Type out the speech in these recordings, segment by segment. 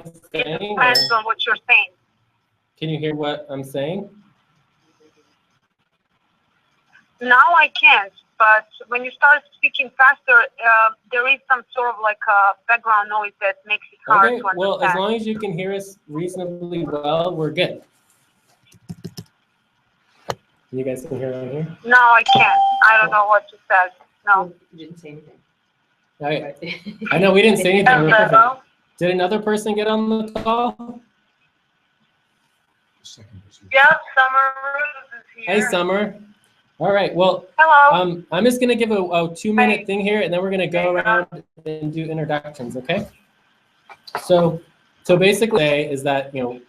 saying? It depends on what you're saying. Can you hear what I'm saying? Now I can't, but when you start speaking faster, there is some sort of like a background noise that makes it hard to understand. Well, as long as you can hear us reasonably well, we're good. You guys can hear on here? No, I can't. I don't know what you said. No. You didn't say anything. Okay. I know we didn't say anything. We're perfect. Hello? Did another person get on the call? Yeah, Summer is here. Hey, Summer. All right. Well, Hello. I'm just gonna give a 2-minute thing here, and then we're gonna go around and do introductions. Okay. So basically, is that the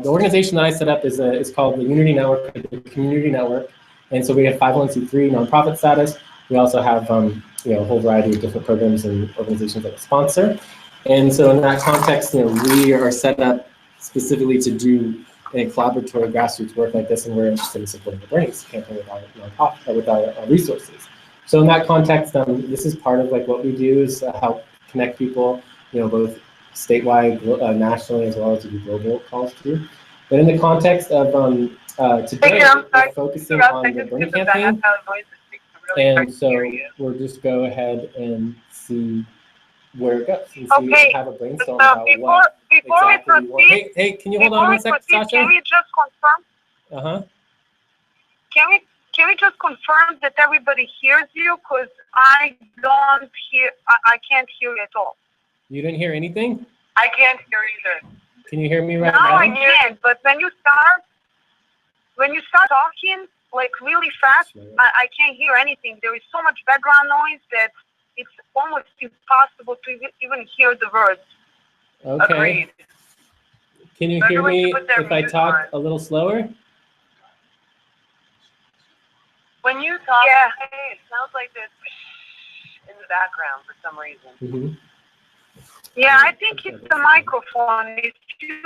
organization that I set up is called the Unity Network, the Community Network, and so we have 501c3 nonprofit status. We also have a whole variety of different programs and organizations that we sponsor, and so in that context, we are set up specifically to do a collaboratory grassroots work like this, and we're interested in supporting the Brains campaign with our resources. So in that context, this is part of like what we do is help connect people, both statewide, nationally, as well as do global calls too. But in the context of today, we're focusing on the Bernie campaign, and so we'll just go ahead and see where it goes and see if we have a brainstorm about what exactly we want. Hey, can you hold on one second, Sasha? Can we just confirm? Can we just confirm that everybody hears you? Because I can't hear you at all. You didn't hear anything? I can't hear either. Can you hear me right now? No, I can't. But when you start talking like really fast, I can't hear anything. There is so much background noise that it's almost impossible to even hear the words. Okay. Agreed. Can you hear me if I talk a little slower? When you talk, it sounds like this in the background for some reason. Mm-hmm. Yeah, I think it's the microphone. If you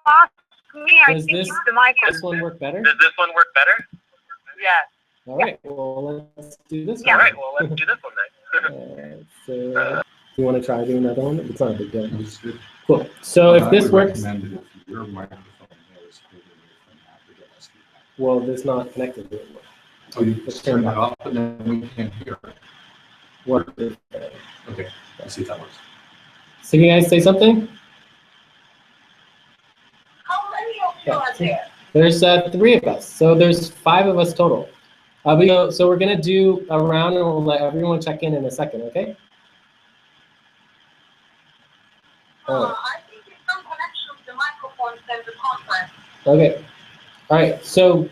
ask me, I think it's the microphone. This one work better? Does this one work better? Yes. All right. Well, let's do this one. All right. Well, let's do this one then. So, do you want to try doing another one? It's not a big deal. Cool. So if this works, well, this is not connected anymore. Oh, you just turn that off, and then we can't hear it. Work. Okay. Let's see if that works. So you guys say something? How many of you are there? There's 3 of us. So there's 5 of us total. So we're gonna do a round, and we'll let everyone check in a second. Okay? I think it's some connection with the microphones and the conference. Okay. All right. So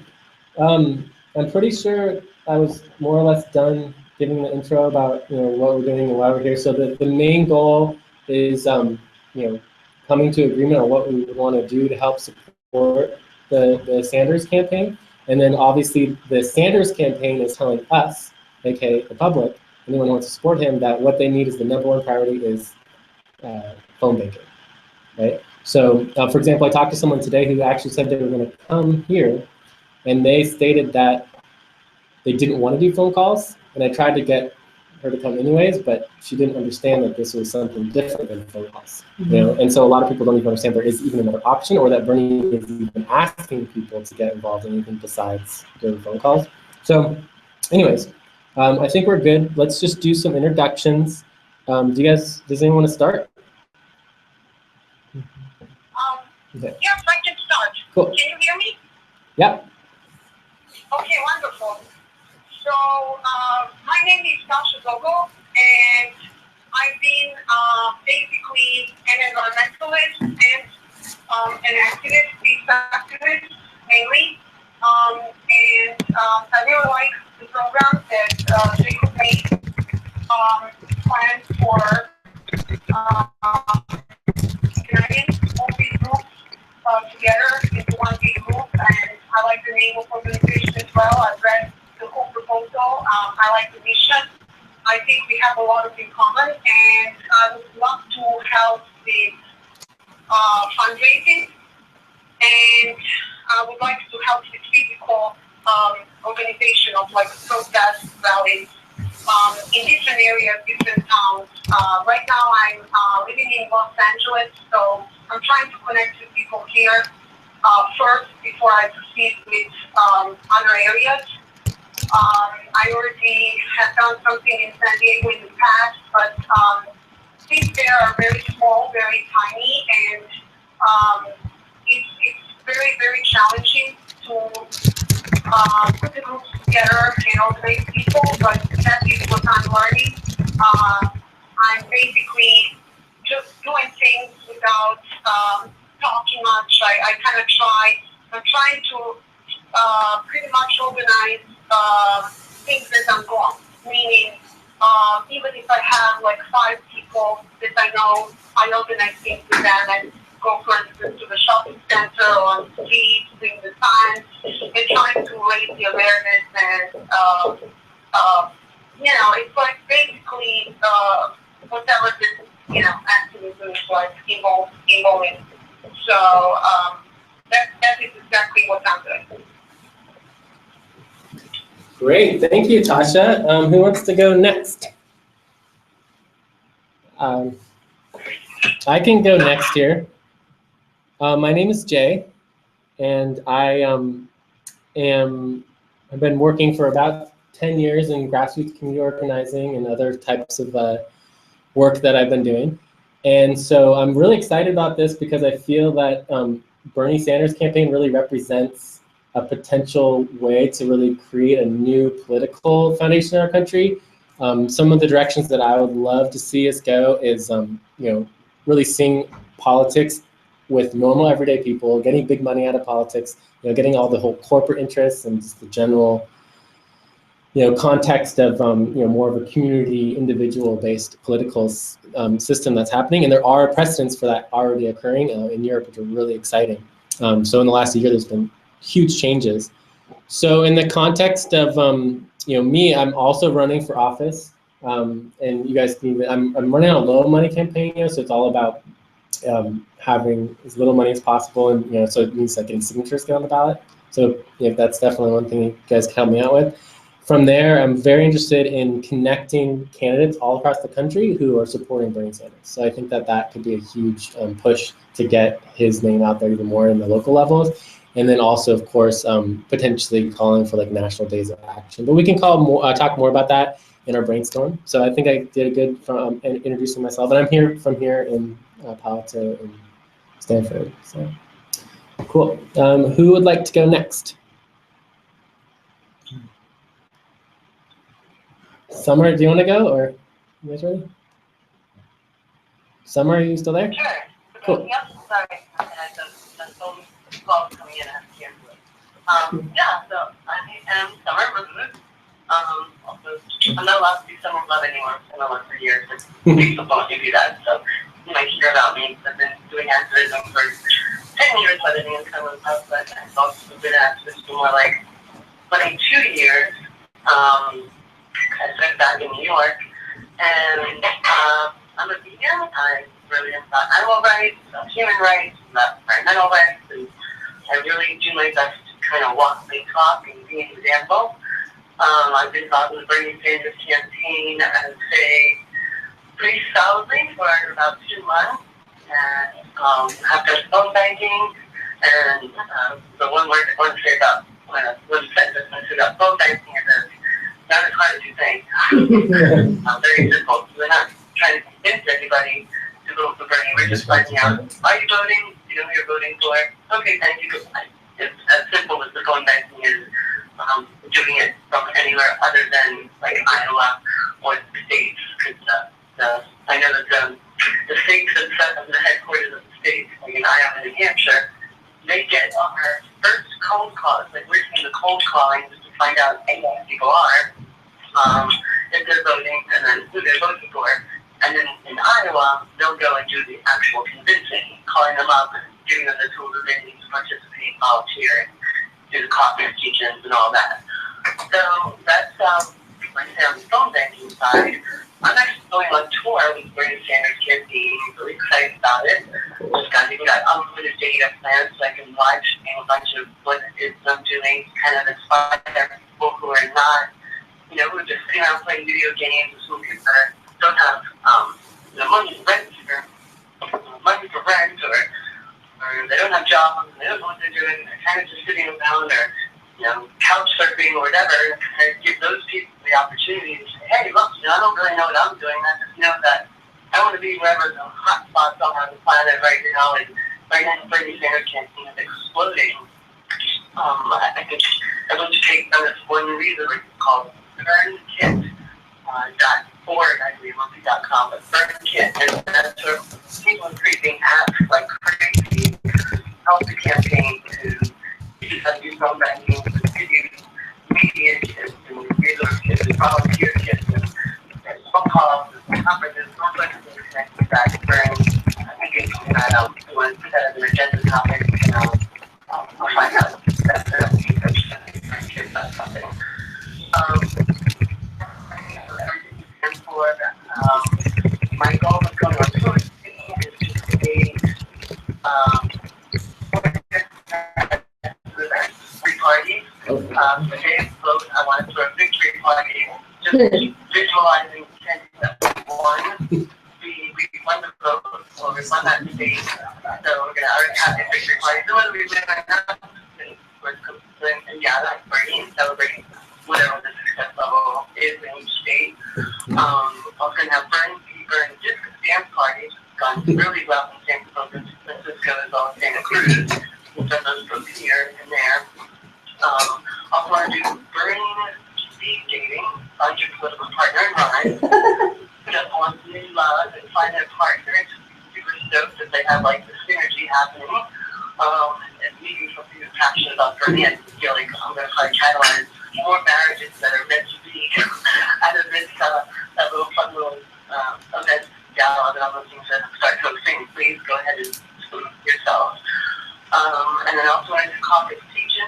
I'm pretty sure I was more or less done giving the intro about what we're doing and why we're here. So the main goal is coming to agreement on what we would want to do to help support the Sanders campaign. And then obviously the Sanders campaign is telling us, aka the public, anyone who wants to support him, that what they need is the #1 priority is phone banking, right? So for example, I talked to someone today who actually said they were going to come here, and they stated that they didn't want to do phone calls, and I tried to get her to come anyways, but she didn't understand that this was something different than phone calls. Mm-hmm. And so a lot of people don't even understand there is even another option, or that Bernie is even asking people to get involved in anything besides doing phone calls. So anyways, I think we're good. Let's just do some introductions. Does anyone want to start? Okay. Yes, I can start. Cool. Can you hear me? Yep. Okay, wonderful. So, my name is Sasha Gogo, and I've been basically an environmentalist and an activist, peace activist mainly. And I really like the program that Jacob made planned for uniting all these groups together into one big group, and I like the name of organization as well. I've read the whole proposal. I like the mission. I think we have a lot in common, and I would love to help with fundraising, and I would like to help with physical organization of like protest rallies in different areas, different towns. Right now I'm living in Los Angeles, so I'm trying to connect with people here first before I proceed with other areas. I already have done something in San Diego in the past, but things there are very small, very tiny, and it's very, very challenging to put the groups together and organize people, but that is what I'm learning. I'm basically just doing things without talking much. I kind of I'm trying to pretty much organize things as I'm going, meaning even if I have like 5 people that I know, I organize things with them and go, for instance, to the shopping center or on the street, doing the signs, and trying to raise the awareness and, it's like basically whatever this, activism is like involving. So that is exactly what I'm doing. Great, thank you, Tasha. Who wants to go next? I can go next here. My name is Jay, and I've been working for about 10 years in grassroots community organizing and other types of work that I've been doing. And so I'm really excited about this because I feel that Bernie Sanders' campaign really represents a potential way to really create a new political foundation in our country. Some of the directions that I would love to see us go is, really seeing politics with normal everyday people, getting big money out of politics, getting all the whole corporate interests and just the general, context of, more of a community, individual-based political system that's happening. And there are precedents for that already occurring in Europe, which are really exciting. So in the last year, there's been huge changes. So in the context of, me, I'm also running for office. And you guys can I'm running on a low money campaign, so it's all about having as little money as possible, and so it means like getting signatures get on the ballot. So that's definitely one thing you guys can help me out with. From there, I'm very interested in connecting candidates all across the country who are supporting Bernie Sanders. So I think that could be a huge push to get his name out there even more in the local levels. And then also, of course, potentially calling for like national days of action. But we can talk more about that in our brainstorm. So I think I did a good from introducing myself. And I'm here in Palo Alto and Stanford. So cool. Who would like to go next? Summer, do you want to go, or you guys ready? Summer, are you still there? Sure. Cool. Yep. Sorry. I had the phone call coming in after here. So I am Summer Rosewood. Also, I'm not allowed to do Summer Love anymore. I've been on for years. People don't do that, so you might hear about me. I've been doing activism for 10 years by living in Summer Love, but I've also been an activist for more like 22 years. I started back in New York, and I'm a vegan. I really am about animal rights, about human rights, about environmental rights, and I really do my best to kind of walk my talk and be an example. I've been involved in the Bernie Sanders campaign, I would say, pretty solidly for about 2 months, and I've done phone banking, and the one word I want to say about phone banking is that not as hard as you think. Very simple. We're not trying to convince anybody to vote for Bernie. We're just finding out, are you voting? Do you know who you're voting for? Okay, thank you. Goodbye. It's as simple as the phone banking is. Doing it from anywhere other than like Iowa or the states, because I know that the states and the headquarters of the states, like in Iowa and New Hampshire, they get our first cold calls. Like we're doing the cold calling just to find out who people are, if they're voting, and then who they're voting for. And then in Iowa, they'll go and do the actual convincing, calling them up, giving them the tools that they need to participate, volunteer, do the caucus teach-ins and all that. So that's, like I say, on the phone banking side. I'm actually going on tour with Bernie Sanders campaign. I'm really excited about it. Just got unlimited data plans so I can live stream a bunch of what it is I'm doing, kind of inspire people who are not who are just sitting around playing video games or smoking that don't have, money for rent or they don't have jobs and they don't know what they're doing. They're kind of just sitting around or, couch surfing or whatever. And give those people the opportunity to say, hey, look, I don't really know what I'm doing. I just know that I want to be wherever the hot spots are on the planet right now. And right now, Bernie Sanders campaign is exploding. I think everyone should take on this one resource called BurnKit.org, I believe, .com, but BurnKit, and that's where people are creating apps like crazy to help the campaign to do phone banking, to use media kits and resource kits and volunteer kits and phone calls and conferences, all sorts of things connected with that. I think it's something that I want to put that as an agenda topic, and I'll find out. That's something. Everything you stand for. My goal with going on tour is to be three parties. The day of vote, I want to throw a victory party, just visualizing 10 steps. One, we won the vote, or we won that state, so we're going to already have a victory party. So whether we win or not, and that's party and celebrating whatever the success level is in each state. Also going to have burn disc dance parties. Gone really well in San Francisco as well as Santa Cruz. We've done those both here and there. Also want to do burning speed dating, find your political partner in mind. Just want new love and find a partner. It's super stoked that they have like the synergy happening. And meeting something that's passionate about for me, I feel like I'm going to try to catalyze more marriages that are meant to be out of this that little fun little event gala that I'm looking to start hosting. Please go ahead and spoon yourselves. And then also I do caucus teaching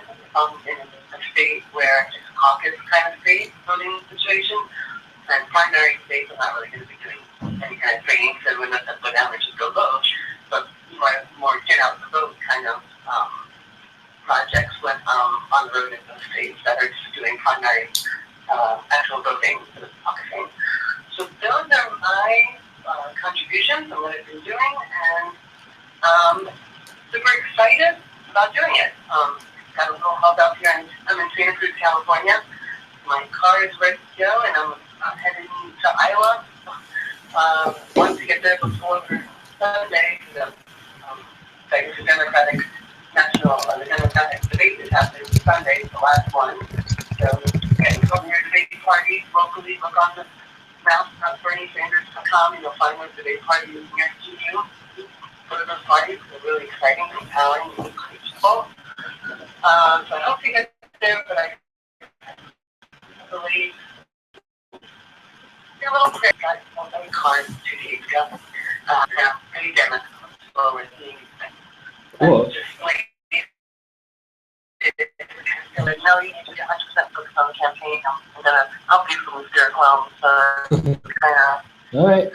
in a state where it's a caucus kind of state voting situation. And primary states, I'm not really going to be doing any kind of training, so we're not going to go down and just go vote. But more get out the vote kind of projects when on the road in those states that are just doing primary actual voting for the caucusing. So those are my contributions and what I've been doing, and super excited about doing it. Got a little hub out here. I'm in Santa Cruz, California. My car is ready to go, and I'm heading to Iowa. Want to get there before Sunday. The Democratic the Democratic debate is happening Sunday, the last one. So getting from your debate parties locally, look on the map at BernieSanders.com, and you'll find what debate party is near to you. Go to those parties. They're really exciting, compelling, and incredible. So I hope to get there, but I believe you're a little quick. I was in cars 2 days ago. Any Democrats slower than Cool. just like, no, you need to be 100% focused on the campaign. I'm going to help you from the spirit realm. So, All right.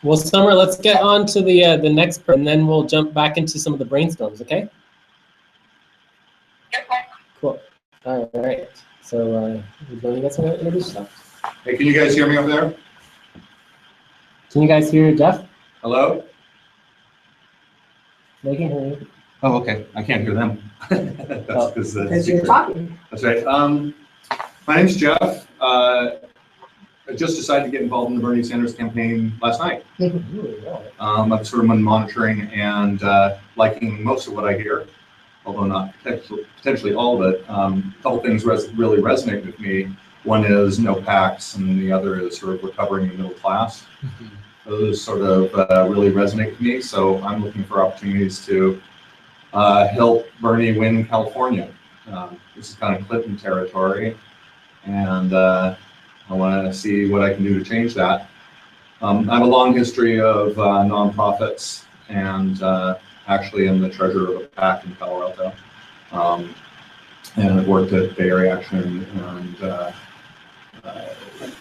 Well, Summer, let's get on to the next part, and then we'll jump back into some of the brainstorms, okay? okay. Cool. All right. So, you guys want to introduce yourself? Hey, can you guys hear me up there? Can you guys hear Jeff? Hello? They can hear you. Oh, okay. I can't hear them. That's Because you're talking. That's right. My name's Jeff. I just decided to get involved in the Bernie Sanders campaign last night. I've sort of been monitoring and liking most of what I hear, although not potentially all of it. A couple things really resonate with me. One is no PACs, and the other is sort of recovering the middle class. Those sort of really resonate with me. So I'm looking for opportunities to help Bernie win California. This is kind of Clinton territory, and I want to see what I can do to change that. I have a long history of nonprofits, and actually I'm the treasurer of a PAC in Palo Alto. And I've worked at Bay Area Action and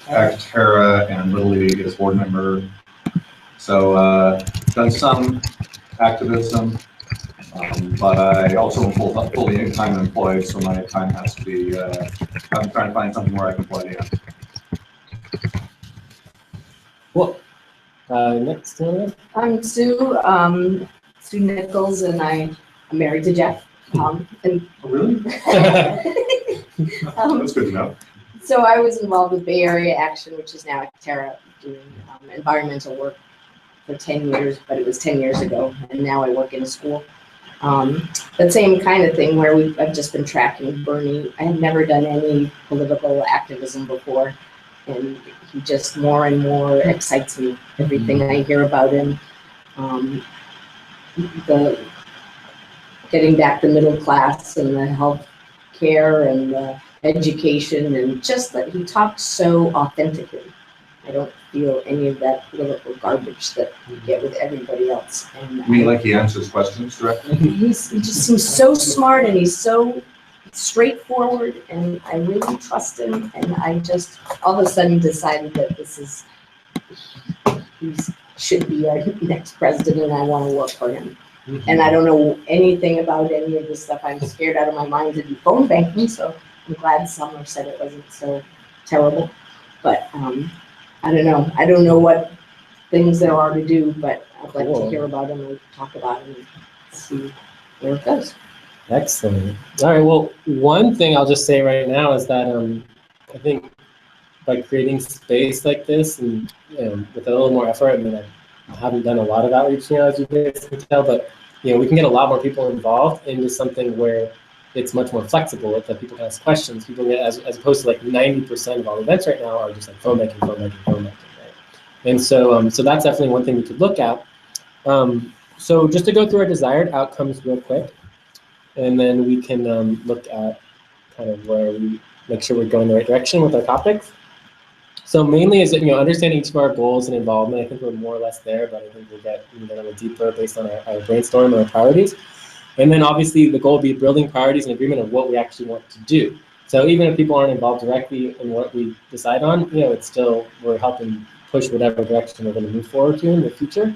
Actera and Little League as board member. So done some activism, But I also am fully time employed, so my time has to be, I'm trying to find something where I can plug in. Cool. Next one. I'm Sue, Sue Nichols, and I'm married to Jeff. And Oh, really? um, That's good to know. so I was involved with Bay Area Action, which is now Terra, doing environmental work for 10 years, but it was 10 years ago, and now I work in a school. The same kind of thing where I've just been tracking Bernie. I have never done any political activism before, and he just more and more excites me. Everything I hear about him, the getting back the middle class and the health care and the education, and just that he talks so authentically. I don't feel any of that political garbage that you get with everybody else. And You mean like he answers questions directly? he just seems so smart, and he's so straightforward, and I really trust him. And I just all of a sudden decided that he should be our next president, and I want to work for him. And I don't know anything about any of this stuff. I'm scared out of my mind to do phone banking, so I'm glad Summer said it wasn't so terrible. But I don't know. I don't know what things there are to do, but I'd like to hear about them and talk about them and see where it goes. Excellent. All right. Well, one thing I'll just say right now is that I think by creating space like this and with a little more effort, I mean, I haven't done a lot of outreach, as you guys can tell, but we can get a lot more people involved into something where it's much more flexible, that people can ask questions. People get, as opposed to like 90% of all events right now are just like phone banking, right? And so so that's definitely one thing we could look at. So just to go through our desired outcomes real quick, and then we can look at kind of where we make sure we're going the right direction with our topics. So mainly is that, understanding each of our goals and involvement. I think we're more or less there, but I think we'll get a little deeper based on our brainstorm and our priorities. And then obviously the goal will be building priorities and agreement of what we actually want to do. So even if people aren't involved directly in what we decide on, it's still, we're helping push whatever direction we're going to move forward to in the future.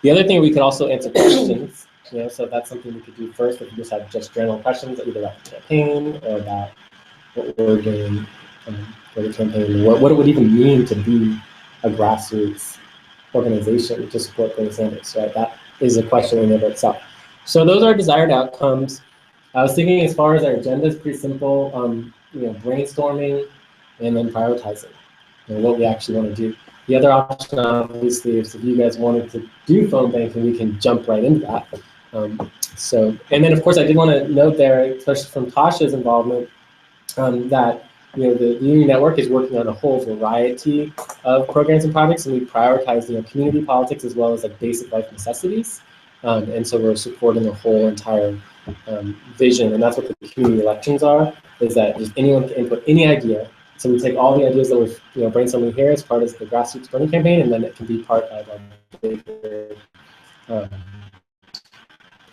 The other thing, we could also answer questions. So that's something we could do first if we just have just general questions, either about the campaign or about what we're doing for the campaign, what it would even mean to be a grassroots organization to support Bernie Sanders, right? That is a question in and of itself. So those are desired outcomes. I was thinking as far as our agenda is pretty simple, brainstorming and then prioritizing what we actually want to do. The other option, obviously, is if you guys wanted to do phone banking, we can jump right into that. And then of course I did want to note there, especially from Tasha's involvement, that the Union Network is working on a whole variety of programs and projects, and we prioritize community politics as well as like basic life necessities. And so we're supporting a whole entire vision, and that's what the community elections are, is that just anyone can input any idea. So we take all the ideas that we're brainstorming here as part of the Grassroots Bernie campaign, and then it can be part of a bigger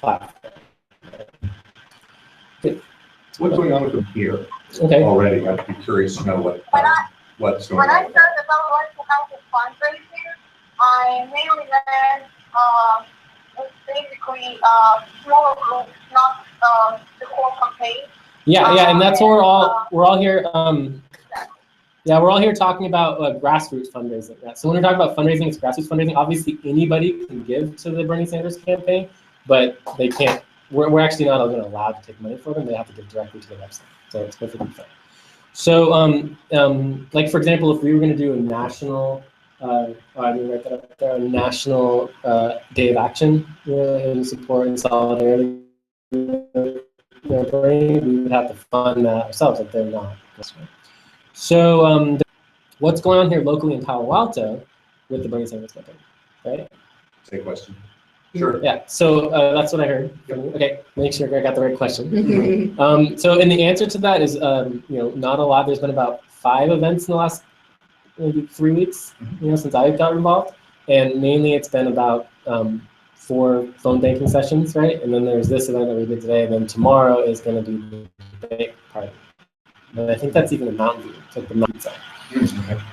platform. What's going on with them here already? I'd be curious to know what's going on. When I started about like the house of fundraising, I mainly led was basically smaller groups, not the core campaign. Yeah, and that's what we're all here. We're all here talking about grassroots fundraising. Yeah. So when we're talking about fundraising, it's grassroots fundraising. Obviously, anybody can give to the Bernie Sanders campaign, but they can't. We're actually not even allowed to take money for them. They have to give directly to the website. So it's perfectly fine. So, like for example, if we were going to do a national, I mean, write that up there, a national day of action in support and solidarity, Bernie, we would have to fund that ourselves if they're not. So, what's going on here locally in Palo Alto with the Bernie Sanders campaign, right? Say question. Sure. Yeah, so that's what I heard. Okay, make sure I got the right question. So, and the answer to that is, not a lot. There's been about 5 events in the last maybe 3 weeks, since I got involved, and mainly it's been about 4 phone banking sessions, right? And then there's this event that we did today, and then tomorrow is going to be the debate party. And I think that's even a Mountain View, it's like the mountain side.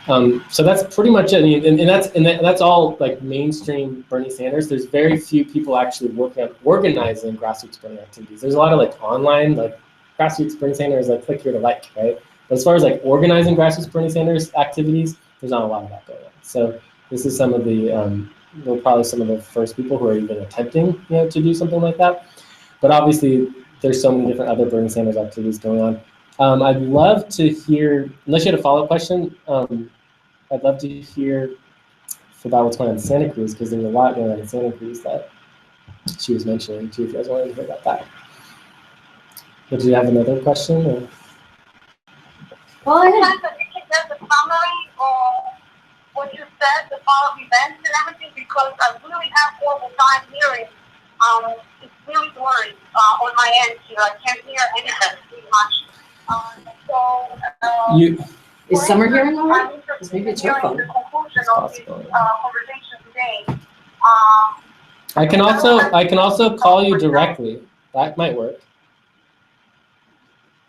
So that's pretty much it. And that's all like mainstream Bernie Sanders. There's very few people actually working on organizing grassroots Bernie activities. There's a lot of like online like grassroots Bernie Sanders, like click here to like, right? But as far as like organizing grassroots Bernie Sanders activities, there's not a lot of that going on. So this is some of the well, probably some of the first people who are even attempting, to do something like that. But obviously, there's so many different other Bernie Sanders activities going on. I'd love to hear, unless you had a follow-up question, I'd love to hear about what's going on in Santa Cruz, because there's a lot going on in Santa Cruz that she was mentioning too, if you guys wanted to hear about that. But do you have another question? Or? Well, I have to get the summary of what you said, the follow events and everything, because I really have horrible time hearing. It's really blurry on my end here. I can't hear anything pretty much. Is Summer hearing all right? Because maybe it's her phone. The conclusion of this conversation today. I can also call you directly. That might work.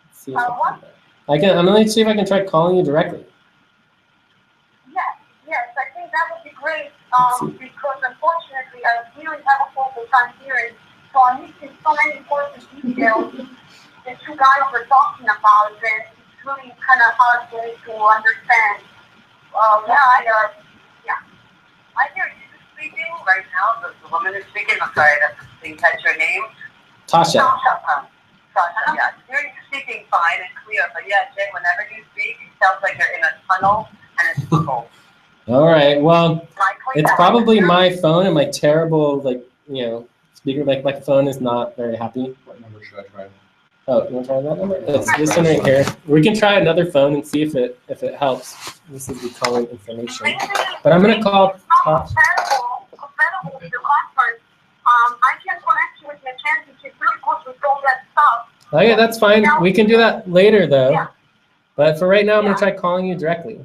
Let's see if What? I'm gonna see if I can try calling you directly. Yes, I think that would be great. Because unfortunately, I really have a horrible time hearing. So I'm missing so many important details that you guys were talking about, and it's really kind of hard for me to understand. I hear you speaking right now. The woman is speaking. I'm sorry, I didn't catch your name. Tasha. Tasha, yeah. I hear you speaking fine and clear, but yeah, Jay, whenever you speak, it sounds like you're in a tunnel and it's cold. All right. Well, it's probably my phone and my terrible, speaker. Like my phone is not very happy. What number should I try? Oh, you want to try that number? It's this one right here. We can try another phone and see if it helps. This is the calling information. But I'm gonna call. Compatible with the conference. I can connect you with Mackenzie. She's really good with all that stuff. Oh yeah, that's fine. We can do that later though. Yeah. But for right now, I'm gonna try calling you directly.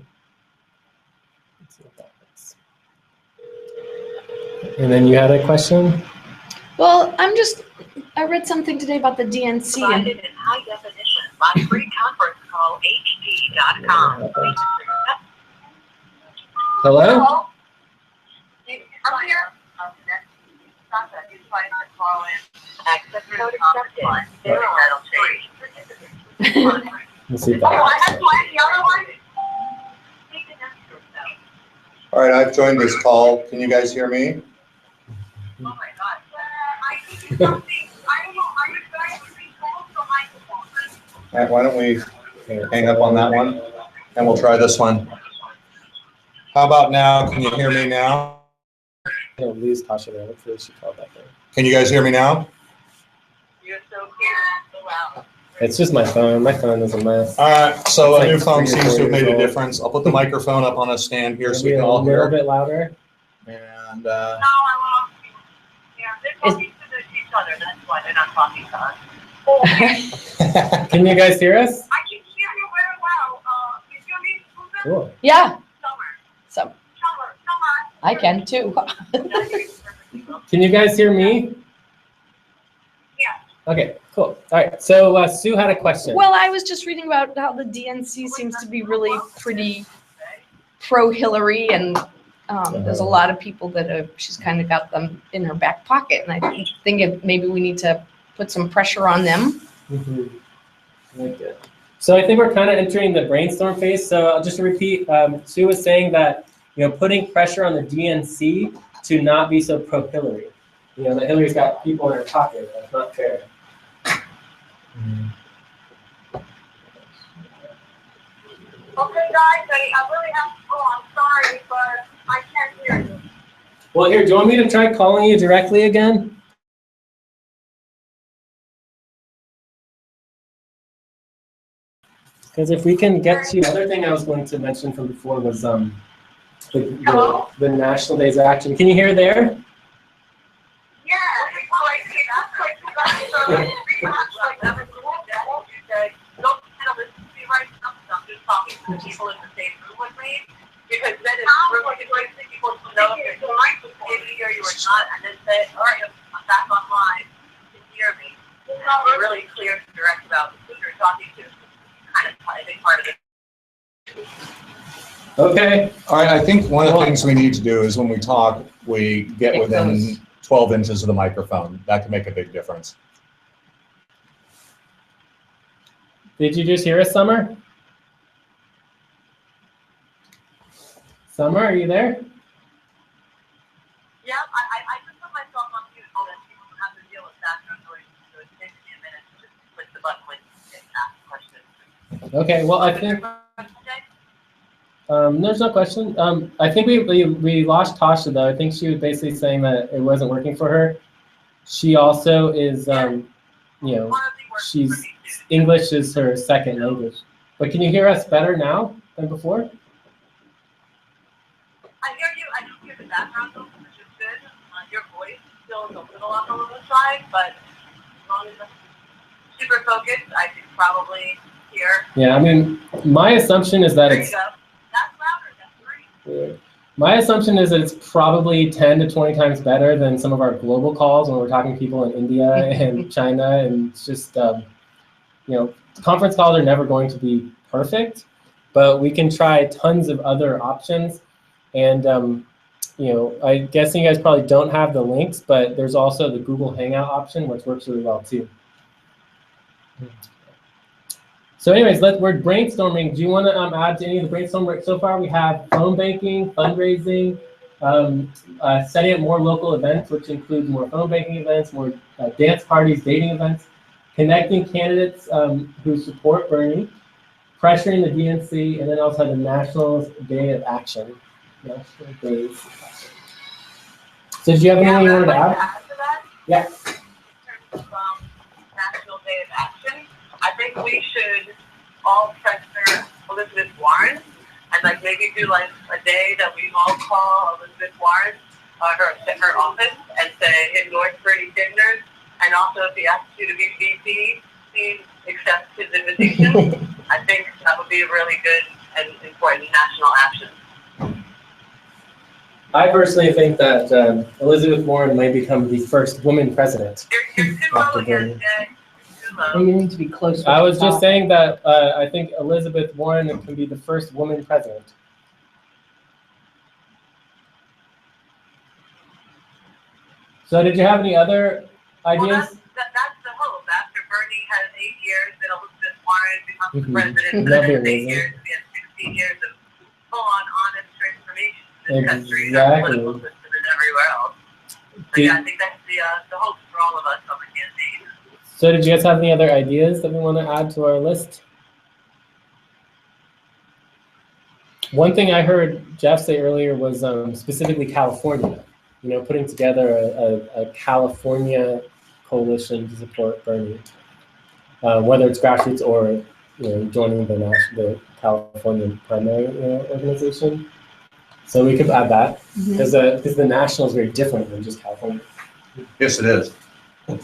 Let's see what that is. And then you had a question? Well, I read something today about the DNC. Provided in high definition by free conference call hd.com. Hello? I'm here. Access code accepted. Let's see if Oh, that I have to add the other one? All right, I've joined this call. Can you guys hear me? Oh my God. I think it's something, I don't know, are you trying to reach the microphone? All right, why don't we hang up on that one, and we'll try this one. How about now? Can you hear me now? I'm gonna lose Tasha there. Hopefully she called back there. Can you guys hear me now? You're so clear, so loud. It's just my phone. My phone is a mess. All right, so It's a new like phone 3 or seems 4 to have made years a old. difference. I'll put the microphone up on a stand here so we Maybe can a all little hear. bit louder. And No, I lost you. Yeah, they're talking to each other. That's why they're not talking to us. Can you guys hear us? I can hear you very well. Is your name Susan? Cool. Yeah, Summer. Summer. I can too. Can you guys hear me? Yeah. Okay, cool. All right. So Sue had a question. Well, I was just reading about how the DNC seems to be really pretty pro-Hillary, and there's a lot of people that she's kind of got them in her back pocket, and I think maybe we need to put some pressure on them. Mm-hmm. Okay. So I think we're kind of entering the brainstorm phase. So I'll just repeat. Sue was saying that putting pressure on the DNC to not be so pro-Hillary. That Hillary's got people in her pocket. That's not fair. Okay, guys, I really have to go. I'm sorry, but I can't hear you. Well, here, do you want me to try calling you directly again? Because if we can get to, the other thing I was going to mention from before was the National Days of Action. Can you hear there? Yeah, that's like you guys are pretty much like that. I'm just talking to the people in the same room with me, because then it's really great for people to know if you're here, you are not, and then say, all right, I'm back online, you can hear me. Be really clear and direct about who you're talking to. Kind of a big part of it. Okay. All right, I think one of the things we need to do is when we talk, we get Get within close. 12 inches of the microphone. That can make a big difference. Did you just hear us, Summer? Summer, are you there? Yeah, I just put myself on mute so that people don't have to deal with background noise. So it takes me a minute to just click the button when you ask questions. Okay, well, I think there's no question. I think we lost Tasha though. I think she was basically saying that it wasn't working for her. She also is, you know, she's English is her second language. But can you hear us better now than before? I hear you. I don't hear the background noise, which is good. Your voice still is a little on the low side, but as long as I'm super focused, I can probably hear. Yeah, I mean, my assumption is that There it's. you go. That's louder. That's great. My assumption is that it's probably 10 to 20 times better than some of our global calls when we're talking to people in India and China, and it's just, you know, conference calls are never going to be perfect, but we can try tons of other options. And, you know, I'm guessing you guys probably don't have the links, but there's also the Google Hangout option, which works really well too. So anyways, we're brainstorming. Do you want to add to any of the brainstorm so far? We have phone banking, fundraising, setting up more local events, which includes more phone banking events, more dance parties, dating events, connecting candidates who support Bernie, pressuring the DNC, and then also the National Day of Action. National Days of Action. So did you have anything you wanted to add? Yeah. In terms of National Day of Action, I think we should all pressure Elizabeth Warren and like maybe do like a day that we all call Elizabeth Warren, her office, and say endorse Bernie Sanders, and also if he asks you to be VP, please accept his invitation. I think that would be a really good and important national action. I personally think that Elizabeth Warren may become the first woman president. You're too low again, Jay. You need to be closer. I was just saying that I think Elizabeth Warren can be the first woman president. So did you have any other ideas? Well, that's the hope. After Bernie has 8 years, then Elizabeth Warren becomes the president. And then in 8 years, we have 16 years of full-on honest transformation in this country, in our political system, and everywhere else. So yeah, I think that's the hope for all of us on the campaign. So did you guys have any other ideas that we want to add to our list? One thing I heard Jeff say earlier was specifically California, you know, putting together a California coalition to support Bernie, whether it's grassroots or, you know, joining the California primary organization. So we could add that because the national is very different than just California. Yes, it is. A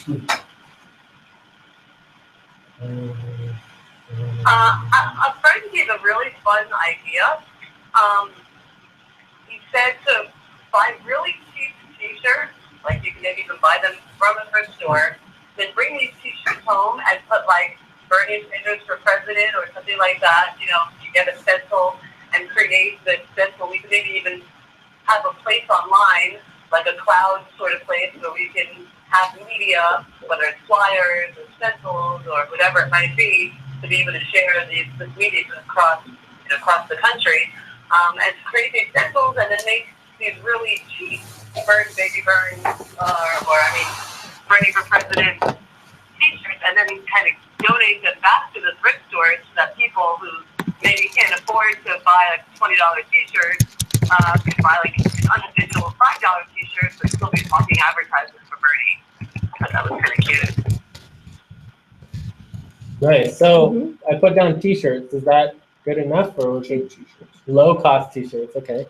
friend gave a really fun idea. He said to buy really cheap t-shirts, like you can maybe even buy them from a thrift store, then bring these t-shirts home and put like Bernie Sanders for president or something like that. You know, you get a stencil and create the stencil. We could maybe even have a place online, like a cloud sort of place where we can have media, whether it's flyers or stencils or whatever it might be, to be able to share this media across the country, and to create these stencils and then make these really cheap Bernie Bernie for President t-shirts, and then kind of donate them back to the thrift stores so that people who maybe can't afford to buy a $20 t-shirt can buy like an unofficial $5 t-shirt, but still be talking advertisements for Bernie. I thought that was kind of cute. Nice. So I put down t-shirts. Is that good enough, or cheap t-shirts? Low-cost t-shirts. Okay.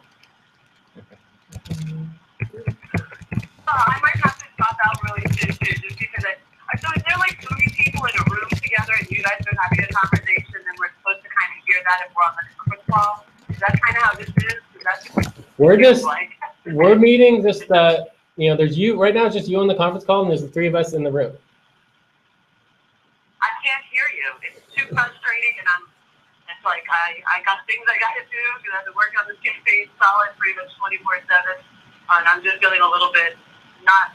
I might have to stop out really soon too, just because I feel like there are like 3 people in a room together, and you guys are having a conversation, and we're supposed to kind of hear that if we're on the conference call. Is that kind of how this is? We're meeting just you know, there's you right now. It's just you on the conference call, and there's the 3 of us in the room. I can't hear you. It's too frustrating, and so like I got things I got to do because I've been working on this campaign solid pretty much 24/7, and I'm just feeling a little bit not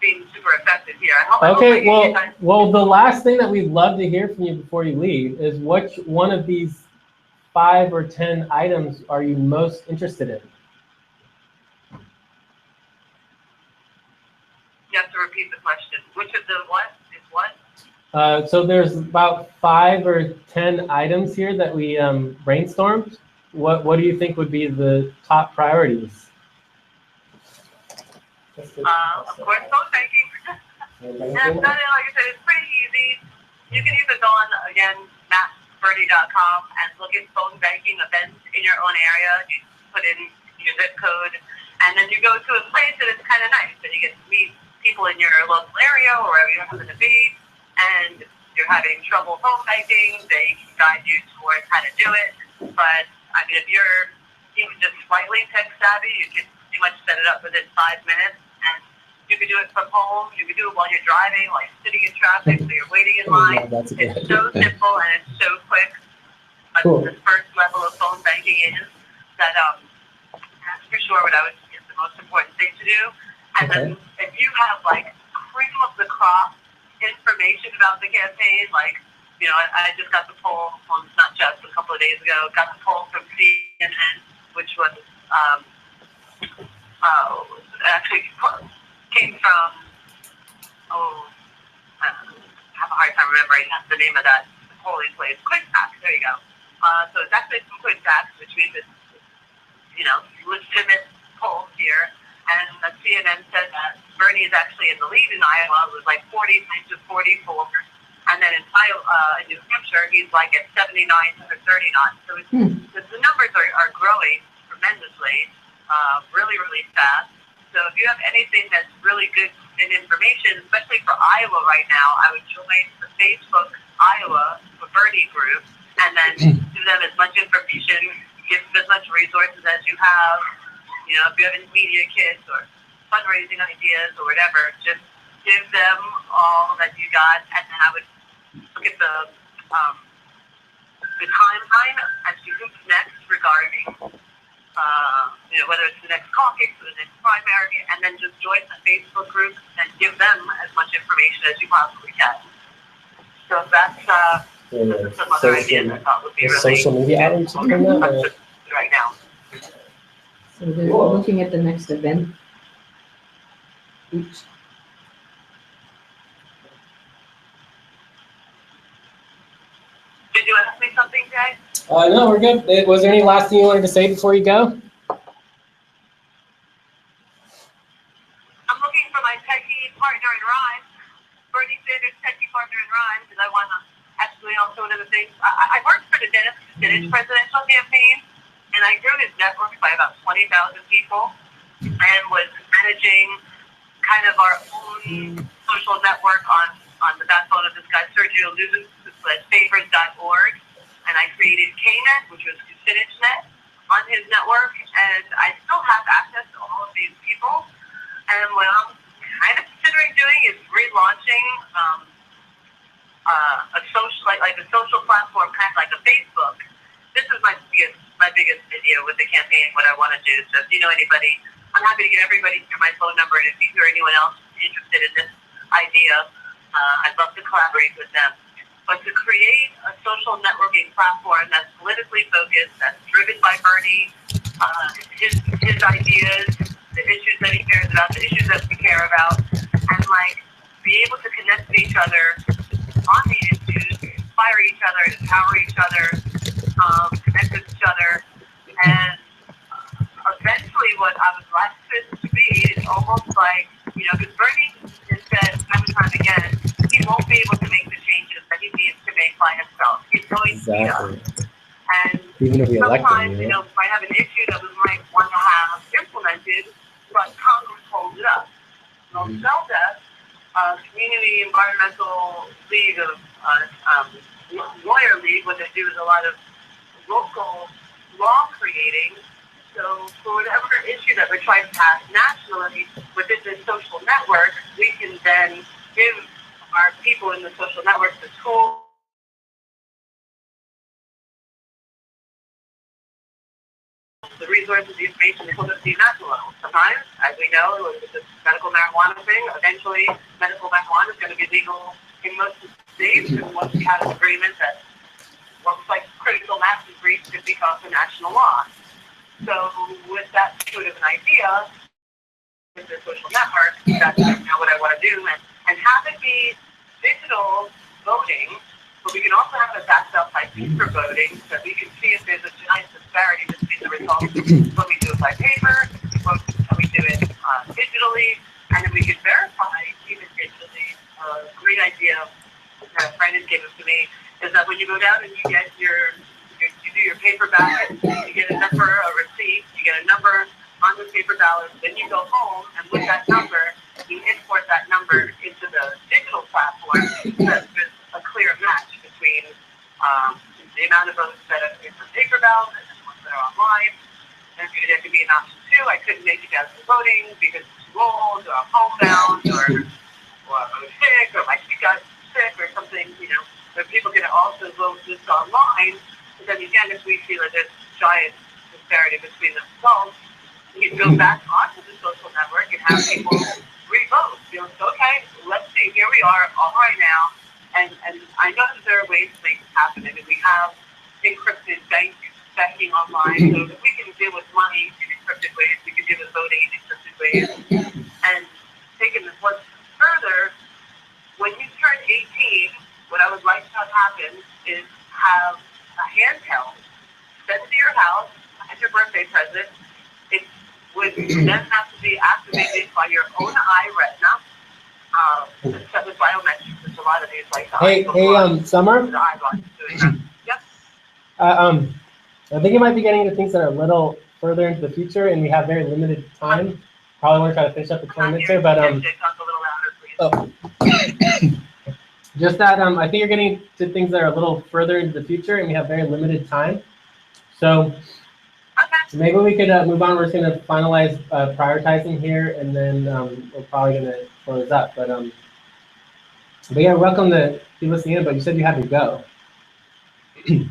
being super effective here. Okay, well, the last thing that we'd love to hear from you before you leave is which one of these 5 or 10 items are you most interested in? You have to repeat the question. Which of the what is what? So there's about 5 or 10 items here that we brainstormed. What do you think would be the top priorities? Of course, phone banking. And like I said, it's pretty easy. You can either go on, again, mattbernie.com and look at phone banking events in your own area. You put in your zip code, and then you go to a place that is kind of nice, and you get to meet people in your local area or wherever you happen to be, and you're having trouble phone banking, they can guide you towards how to do it. But, I mean, if you're even just slightly tech savvy, you can pretty much set it up within 5 minutes. And you can do it from home. You can do it while you're driving, like sitting in traffic, so you're waiting in line. That's a good It's so simple and it's so quick. But Cool. the first level of phone banking is that that's for sure what I would say is the most important thing to do. And then if you have like cream of the crop information about the campaign, like, you know, I just got the poll, well, it's not just a couple of days ago, got the poll from CNN, which was actually came from, I have a hard time remembering the name of that polling place. QuickFacts, there you go. So it's actually from QuickFacts, which means it's, you know, legitimate polls here. And CNN said that Bernie is actually in the lead in Iowa with like 49 to 44. And then in New Hampshire, he's like at 79 to 39. So the numbers are growing tremendously, really, really fast. So if you have anything that's really good in information, especially for Iowa right now, I would join the Facebook Iowa for Bernie group and then give them as much information, give them as much resources as you have. You know, if you have any media kits or fundraising ideas or whatever, just give them all that you got, and then I would look at the timeline as to who's next regarding, you know, whether it's the next caucus or the next primary, and then just join the Facebook group and give them as much information as you possibly can. So that's some other ideas I thought would be really social media outreach right now. So they're looking at the next event. Oops. Did you ask me something, Jay? No, we're good. Was there any last thing you wanted to say before you go? I'm looking for my techie partner in rhyme, Bernie Sanders techie partner in rhyme, because I want to actually also one of the things. I worked for the Dennis presidential campaign, and I grew his network by about 20,000 people, and was managing kind of our own social network on the backbone of this guy, Sergio Luz, who's at favors.org, and I created KNet, which was CinchNet, on his network, and I still have access to all of these people. And what I'm kind of considering doing is relaunching a social, like a social platform, kind of like a Facebook. This is my biggest video with the campaign, what I want to do. So if you know anybody, I'm happy to get everybody through my phone number, and if you hear anyone else interested in this idea, I'd love to collaborate with them. But to create a social networking platform that's politically focused, that's driven by Bernie, his ideas, the issues that he cares about, the issues that we care about, and like be able to connect with each other on these issues, inspire each other, empower each other, connect with each other, and eventually what I would like this to be is almost like, you know, because Bernie has said time and time again, he won't be able to make the changes that he needs to make by himself. He's going to need us. And Even if we elect sometimes, them, you know, might have an issue that we might want to have implemented, but Congress holds it up. So CELDA, Community Environmental League of Lawyer League, what they do is a lot of local law creating. So for whatever issue that we're trying to pass nationally within this social network, we can then give our people in the social network the tools the resources, the information, they put it at the national level. Sometimes, as we know, with this medical marijuana thing, eventually medical marijuana is going to be legal in most of the states, and once we have an agreement that looks like critical mass is reached, it becomes a national law. So with that sort of an idea, with the social network, that's what I want to do, and have it be digital voting, but we can also have it backed up by paper voting, so we can see if there's a giant disparity between the results when we do it by paper, when we do it digitally, and then we can verify even digitally. A great idea that a friend has given to me is that when you go down and you get you do your paper ballot, you get a number, a receipt, you get a number on the paper ballot, then you go home, and with that number, you import that number into the digital platform, so there's a clear match between the amount of votes that are in the paper ballot and the ones that are online. And maybe there could be an option too. I couldn't make it down to voting because it's too old, or I'm homebound, or I'm sick, or my kid got sick, or something, but people can also vote just online. And then again, if we feel that there's giant disparity between the results, we can go back onto the social network and have people re-vote. Okay, let's see, here we are, all right now, and I know that there are ways to make this happen. I mean, we have encrypted banking online, so that we can deal with money in encrypted ways, we can deal with voting in encrypted ways, and taking this one further, when you turn 18, what I would like to have happen is have a handheld sent to your house as your birthday present. It would then have to be activated by your own eye retina, except with biometrics, which a lot of these like Summer? the eyeball doing that. Yep. I think you might be getting into things that are a little further into the future, and we have very limited time. Probably want to try to finish up the 20 minutes here, but talk a little louder, please. Just that I think you're getting to things that are a little further into the future, and we have very limited time. So maybe we could move on. We're just going to finalize prioritizing here, and then we're probably going to close up. But yeah, welcome to be listening in. But you said you had to go. Yeah,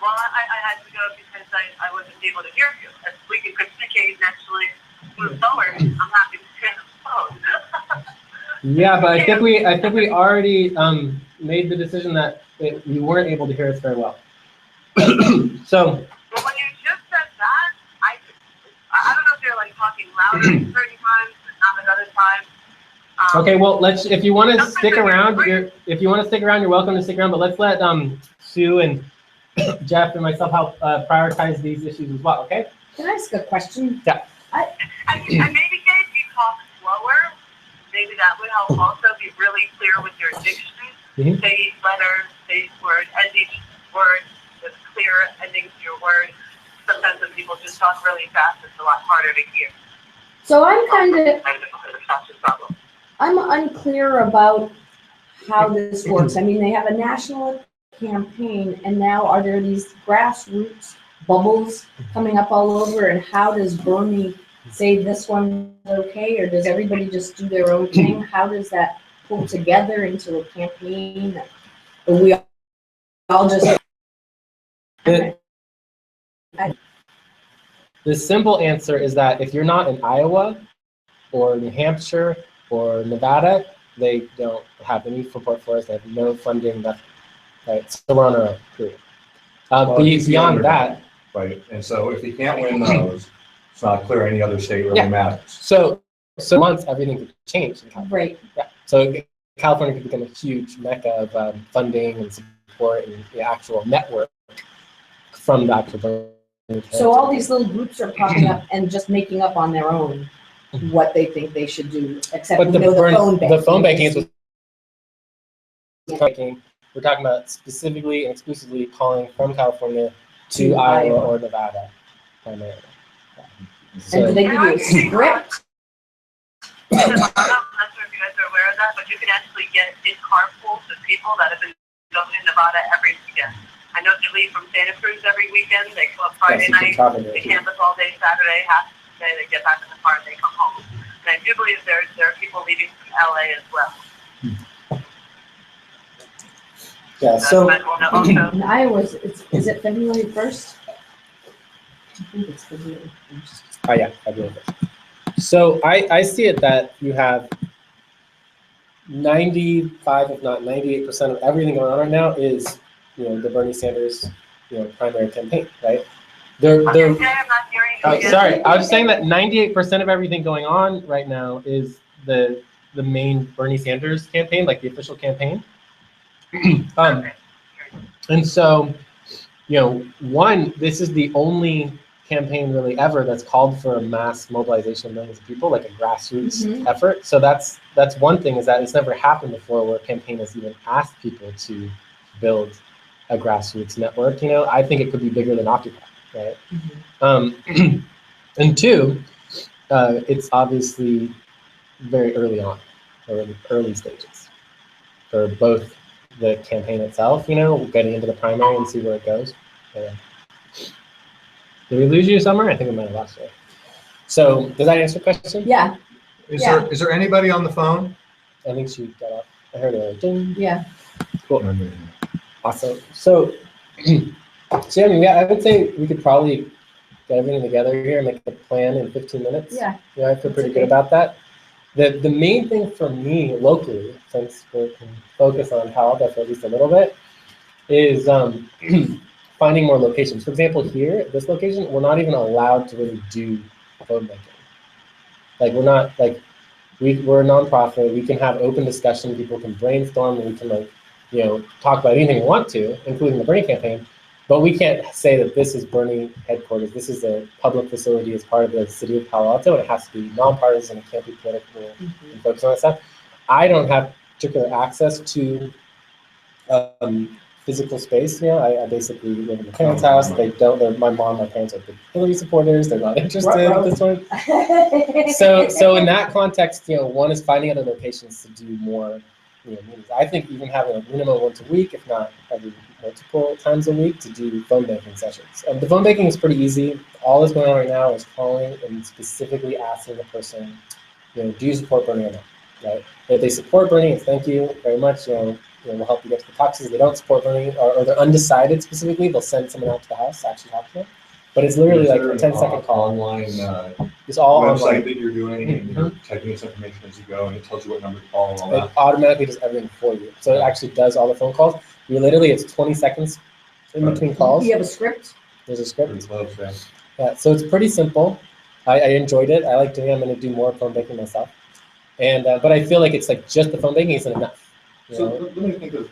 well, I had to go because I wasn't able to hear you. If we can communicate and actually move forward, I'm happy to turn the phone. Yeah, but I think we already made the decision that you weren't able to hear us very well. So. Well, when you just said that, I don't know if you're like talking louder certain times, but not at other times. Okay, well, if you want to stick around, you're welcome to stick around. But let's let Sue and Jeff and myself help prioritize these issues as well. Okay? Can I ask a question? Yeah. I maybe if you talk slower, maybe that would help. Also, be really clear with your diction. Mm-hmm. Say each letter, say each word, end each word with clear endings to your words. Sometimes when people just talk really fast, it's a lot harder to hear. So I'm unclear about how this works. I mean, they have a national campaign, and now are there these grassroots bubbles coming up all over? And how does Bernie say this one's okay, or does everybody just do their own thing? How does that pull together into a campaign? Or we all just. The simple answer is that if you're not in Iowa or New Hampshire or Nevada, they don't have any support for us. They have no funding left. Right, so we're on our own. Beyond that, right, and so if you can't win those, it's not clear any other state really matters. So once everything could change. Right. Yeah. So California could become a huge mecca of funding and support and the actual network from the actual. So all these little groups are popping up and just making up on their own what they think they should do, except but we know the phone banking. The phone banking is banking. We're talking about specifically and exclusively calling from California to Iowa or Nevada, primarily. So, and do they give you a script? I'm not sure if you guys are aware of that, but you can actually get in carpools with people that have been going to Nevada every weekend. I know they leave from Santa Cruz every weekend. They come up Friday night, they campus all day Saturday, half the day they get back in the car and they come home. And I do believe there are people leaving from LA as well. Yeah. So In Iowa, is it February 1st? I think it's February 1st. oh yeah, I believe it. So I see it that you have 95, if not 98% of everything going on right now is, the Bernie Sanders, primary campaign, right? They're I'm not hearing you oh, again. sorry, I was saying that 98% of everything going on right now is the main Bernie Sanders campaign, like the official campaign. And so, one, this is the only campaign really ever that's called for a mass mobilization of millions of people, like a grassroots effort. So that's one thing, is that it's never happened before where a campaign has even asked people to build a grassroots network. I think it could be bigger than Occupy, right? And two, it's obviously very early on, or in early stages for both the campaign itself, getting into the primary and see where it goes. Did we lose you, Summer? I think we might have lost you. So does that answer the question? Yeah, Is Yeah. there anybody on the phone? I think she got off. I heard her ding. yeah. Cool. Awesome. So, I would say we could probably get everything together here and make a plan in 15 minutes. Yeah. I feel pretty okay. good about that. The main thing for me locally, since we can focus on Palo for at least a little bit, is finding more locations. For example, here at this location, we're not even allowed to really do phone banking. Like we're not like we're a nonprofit. We can have open discussion. People can brainstorm, and we can talk about anything we want to, including the Bernie campaign. But we can't say that this is Bernie headquarters. This is a public facility as part of the city of Palo Alto, and it has to be nonpartisan. It can't be political and focus on that stuff. I don't have particular access to physical space. I basically live in my parents' house. They don't. My mom, my parents are big Hillary supporters. They're not interested at this point. So in that context, one is finding other locations to do more. Meetings. I think even having a minimum once a week, if not every multiple times a week, to do phone banking sessions. The phone banking is pretty easy. All that's going on right now is calling and specifically asking the person, do you support Bernie or not? Right? If they support Bernie, it's thank you very much. We'll help you get to the caucus. If they don't support Bernie or they're undecided specifically, they'll send someone out to the house to actually talk to them. But it's literally like a 10-second call. Online It's all website online. that you're doing, and you're typing this information as you go, and it tells you what number to call and all It that. automatically does everything for you. So it actually does all the phone calls. It's 20 seconds in between calls. Do you have a script? There's a Pretty script. close, yeah. Yeah, so it's pretty simple. I enjoyed it. I like doing it. I'm going to do more phone banking myself. And but I feel like it's like just the phone banking isn't enough. So let me think of,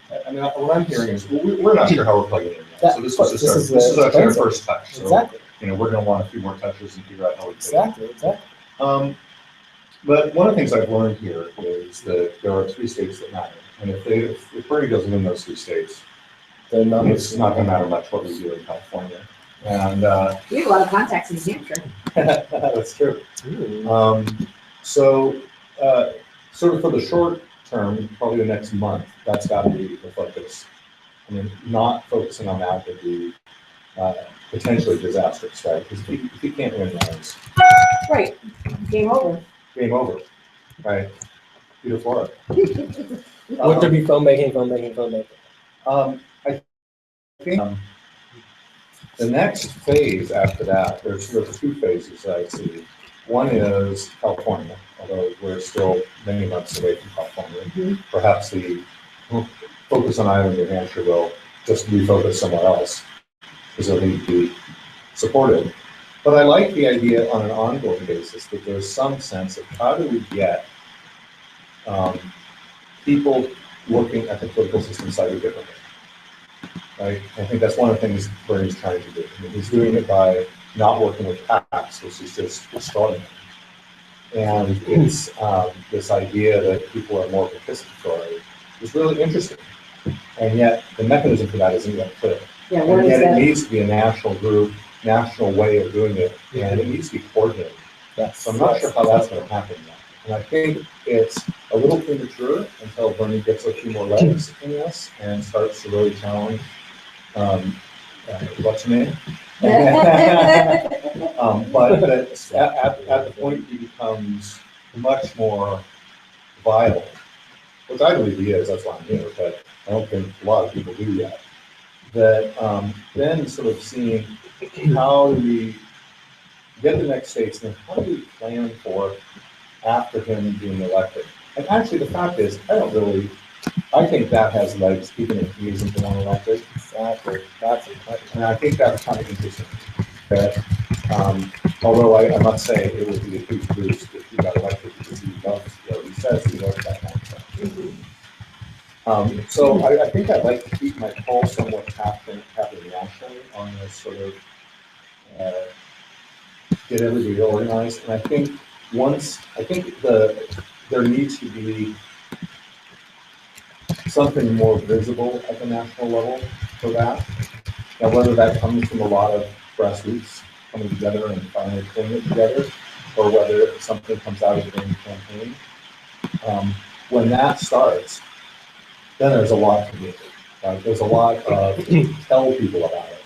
what I'm hearing is, we're not sure how we're plugging in yet. Yeah, So this of course, was the start. this is This is the actually our expensive. first touch. So, Exactly. we're gonna want a few more touches and figure out how we do it. Exactly. But one of the things I've learned here is that there are 3 states that matter. And if Bernie doesn't win those 3 states, The numbers. it's not gonna matter much what we do in California. And We have a lot of contacts in New Hampshire. that's true. Ooh. So sort of for the short term, probably the next month, that's got to be the focus. Not focusing on that would be potentially disastrous, right? Because if you can't win those, Right. Game over. game over, right? Peter Flora. Would there be phone banking? I think the next phase after that, there's 2 phases that I see. One is California, although we're still many months away from California. Perhaps the focus on Iowa and New Hampshire will just refocus somewhere else because they'll need to be supported. But I like the idea on an ongoing basis that there's some sense of how do we get people looking at the political system slightly differently. Right? I think that's one of the things Bernie's trying to do. He's doing it by not working with PACs, which is just destroying them. And it's this idea that people are more participatory is really interesting. And yet the mechanism for that isn't yet clear. Yeah, what And is yet it that? needs to be a national group, national way of doing it, and it needs to be coordinated. Yes. So I'm not sure how that's going to happen yet. And I think it's a little premature until Bernie gets a few more legs in this and starts to really challenge what's your name? But at the point he becomes much more viable which I believe he is, that's why I'm here, but I don't think a lot of people do yet. That then sort of seeing how do we get the next states, and then how do we plan for after him being elected? And actually, the fact is, I think that has legs, even if he isn't the one elected. Exactly. And I think that's kind of interesting. That, although I must say it would be a huge boost if he got elected because he loves, he says he loves that kind of stuff. So I think I'd like to keep my pulse on what's happening nationally on this sort of get everybody organized. And I think there needs to be something more visible at the national level for that. Now, whether that comes from a lot of grassroots coming together and finally putting it together, or whether something comes out of the main campaign, when that starts, then there's a lot to do. Right? There's a lot of tell people about it.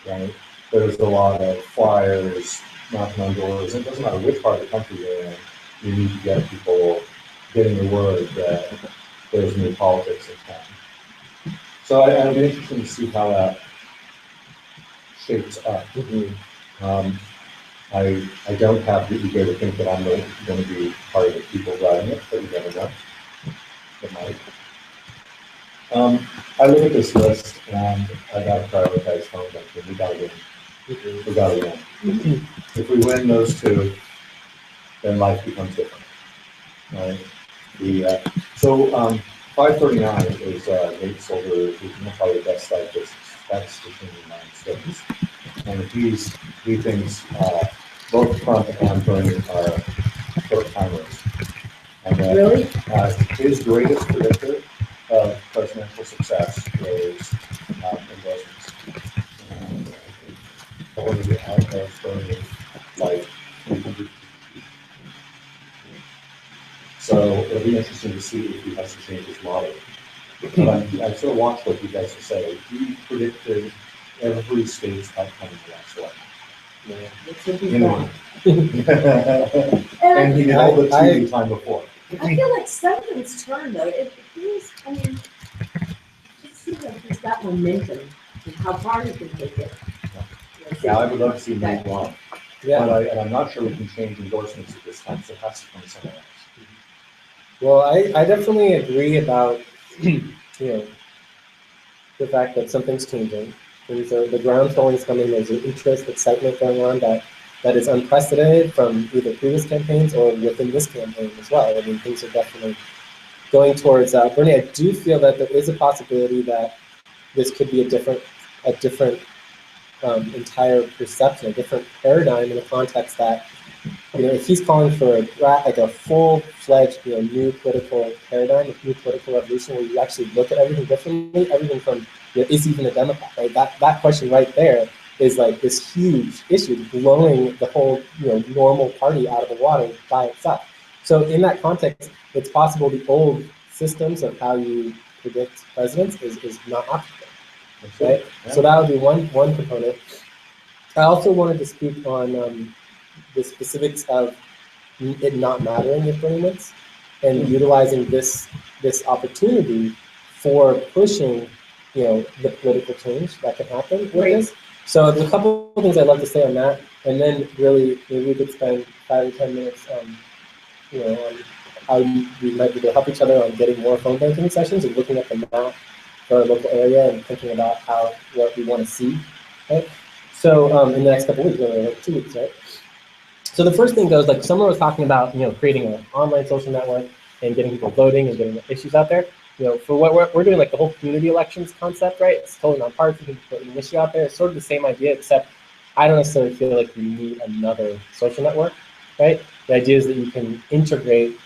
Right? There's a lot of flyers, knocking on doors. It doesn't matter which part of the country you're in. You need to get people getting the word that there's new politics in town. So I'd be interested to see how that shapes up. I don't have the ego to think that I'm going to be part of the people driving it, but you never know. It might. I look at this list and I got to prioritize phone banking. We got to win. We got to win. If we win those two, then life becomes different. Right? 539 is Nate Silver, who's probably the best statistician in the United States. And he thinks both Trump and Bernie are short timers. And Really? His greatest predictor of presidential success is endorsements. Going to get out of Bernie, like 300. So it'll be interesting to see if he has to change his model. But I sort of watched what you guys say. He predicted every state's outcome in the last election. And he did all the TV time before. I feel like something's turned though. It feels, I mean, it seems like he's got momentum and how far he can take it. Yeah, I would love to see Nate won. Yeah. But I'm not sure we can change endorsements at this time, so it has to come somewhere else. Well, I definitely agree about the fact that something's changing. And so the groundswell is coming. There's an interest, excitement going on that is unprecedented from either previous campaigns or within this campaign as well. I mean, things are definitely going towards Bernie. I do feel that there is a possibility that this could be a different entire perception, a different paradigm in the context that, if he's calling for a full-fledged, new political paradigm, a new political revolution where you actually look at everything differently, everything from, is he even a Democrat, right? That question right there is like this huge issue, blowing the whole, normal party out of the water by itself. So in that context, it's possible the old systems of how you predict presidents is not applicable, right? Yeah. So that would be one component. I also wanted to speak on the specifics of it not mattering if Bernie wins, and utilizing this opportunity for pushing, the political change that can happen with this. So there's a couple of things I'd love to say on that, and then really maybe we could spend 5 or 10 minutes on how we might be able to help each other on getting more phone banking sessions and looking at the map for our local area and thinking about what we want to see, right? So in the next couple of weeks, like 2 weeks, right? So the first thing goes, like someone was talking about, creating an online social network and getting people voting and getting the issues out there. For what we're doing, like the whole community elections concept, right? It's totally nonpartisan. You can put an issue out there. It's sort of the same idea, except I don't necessarily feel like you need another social network, right? The idea is that you can integrate,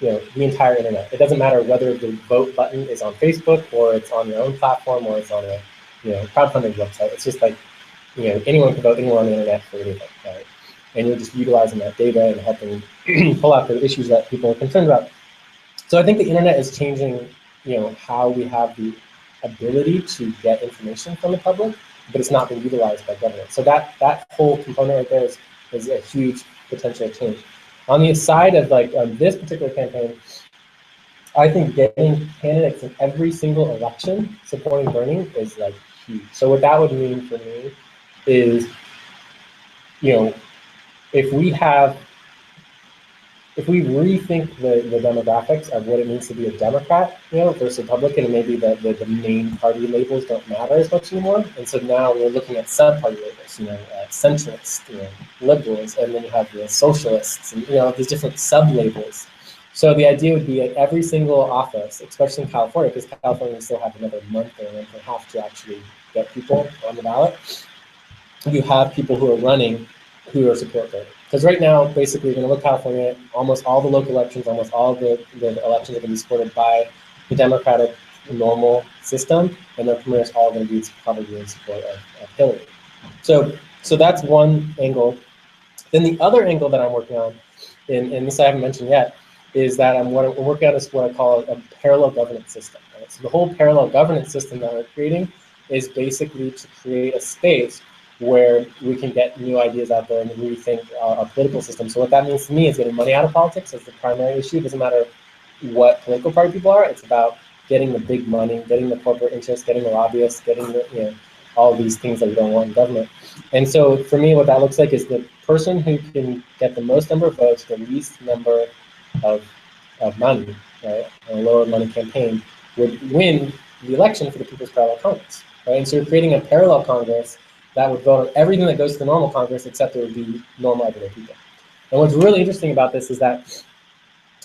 the entire internet. It doesn't matter whether the vote button is on Facebook or it's on your own platform or it's on a, crowdfunding website. It's just like, anyone can vote anywhere on the internet for anything, right? And you're just utilizing that data and helping pull out the issues that people are concerned about. So I think the internet is changing, how we have the ability to get information from the public, but it's not being utilized by government. So that whole component right there is a huge potential change. On the side of this particular campaign, I think getting candidates in every single election supporting Bernie is like huge. So what that would mean for me is, if we rethink the demographics of what it means to be a Democrat, versus Republican, and maybe the main party labels don't matter as much anymore. And so now we're looking at sub-party labels, centrists, liberals, and then you have the socialists, and these different sub-labels. So the idea would be at every single office, especially in California, because California still have another month or a month and a half to actually get people on the ballot. You have people who are running who are support voting. Because right now, basically, you're going to look at California, almost all the local elections, almost all the elections are going to be supported by the Democratic normal system, and their premiers all going to be probably in support of Hillary. So that's one angle. Then the other angle that I'm working on, and this I haven't mentioned yet, is that I'm working on is what I call a parallel governance system. Right? So the whole parallel governance system that we're creating is basically to create a space where we can get new ideas out there and rethink our political system. So what that means to me is getting money out of politics as the primary issue. It doesn't matter what political party people are. It's about getting the big money, getting the corporate interests, getting the lobbyists, getting the, all these things that we don't want in government. And so for me, what that looks like is the person who can get the most number of votes, the least number of money, right, a lower money campaign, would win the election for the People's Parallel Congress. Right? And so you're creating a parallel Congress that would vote on everything that goes to the normal Congress, except it would be normal everyday people. And what's really interesting about this is that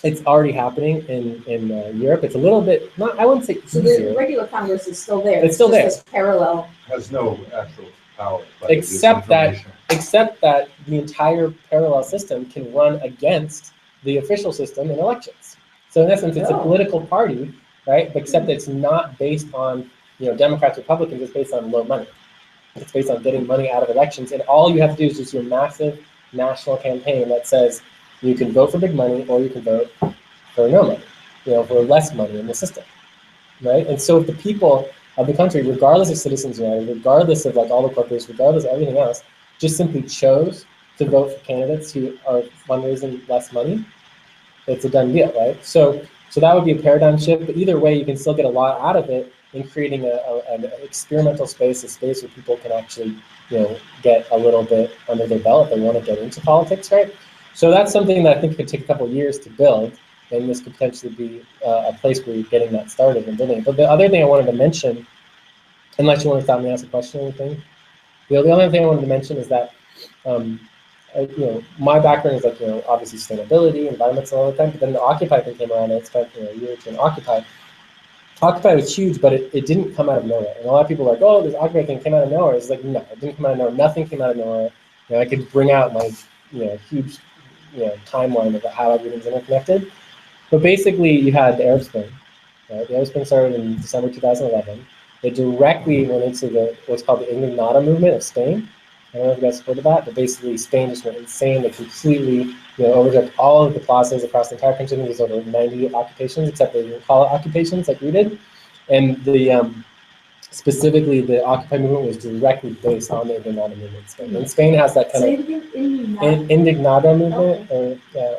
it's already happening in Europe. It's a little bit, I wouldn't say so easier. the regular Congress is still there. It's still there. This parallel. Has no actual power. Except that the entire parallel system can run against the official system in elections. So in essence, it's a political party, right? Except it's not based on Democrats, Republicans. It's based on low money. It's based on getting money out of elections, and all you have to do is just do a massive national campaign that says you can vote for big money or you can vote for no money, for less money in the system, right? And so if the people of the country, regardless of citizens united, regardless of all the corporations, regardless of everything else, just simply chose to vote for candidates who are fundraising less money, it's a done deal, right? So that would be a paradigm shift, but either way, you can still get a lot out of it in creating an experimental space, a space where people can actually, get a little bit under their belt if they want to get into politics, right? So that's something that I think could take a couple of years to build, and this could potentially be a place where you're getting that started and building it. But the other thing I wanted to mention, unless you want to stop me and ask a question or anything, the only thing I wanted to mention is that, my background is obviously sustainability, environmental all the time, but then the Occupy thing came around. I spent a year or two in Occupy. Occupy was huge, but it didn't come out of nowhere. And a lot of people are like, oh, this Occupy thing came out of nowhere. It's like, no, it didn't come out of nowhere. Nothing came out of nowhere. I could bring out my, huge, timeline of how everything's interconnected. But basically, you had the Arab Spring. Right? The Arab Spring started in December 2011. It directly went into what's called the Indignada movement of Spain. I don't know if you guys supported that, but basically Spain just went insane. They completely, overtook all of the plazas across the entire country. There was over 90 occupations, except they didn't call it occupations like we did. And specifically the Occupy movement was directly based on the Indignada movement in Spain. And Spain has that kind of Indignada movement,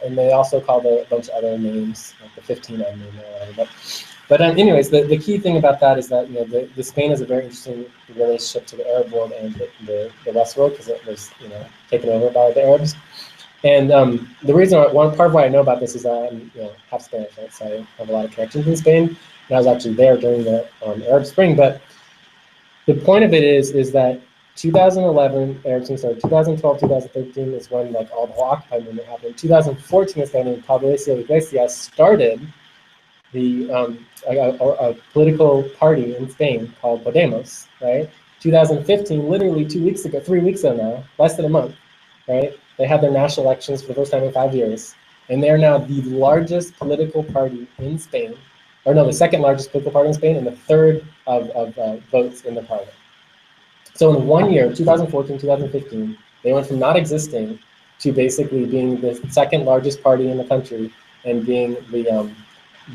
and they also called it a bunch of other names, like the 15M movement or whatever. But anyways, the key thing about that is that the Spain has a very interesting relationship to the Arab world and the West world, because it was taken over by the Arabs. And the reason, one part of why I know about this is that I'm half Spanish, right? So I have a lot of connections in Spain. And I was actually there during the Arab Spring. But the point of it is that 2011 Arab Spring started. 2012, 2013 is when all the whole Occupy movement happened. 2014 is when Pablo Iglesias started a political party in Spain called Podemos, right? 2015, literally 3 weeks ago now, less than a month, right? They had their national elections for the first time in 5 years, and they're now the largest political party in Spain, or no, the second largest political party in Spain, and the third of votes in the parliament. So in 1 year, 2014, 2015, they went from not existing to basically being the second largest party in the country and being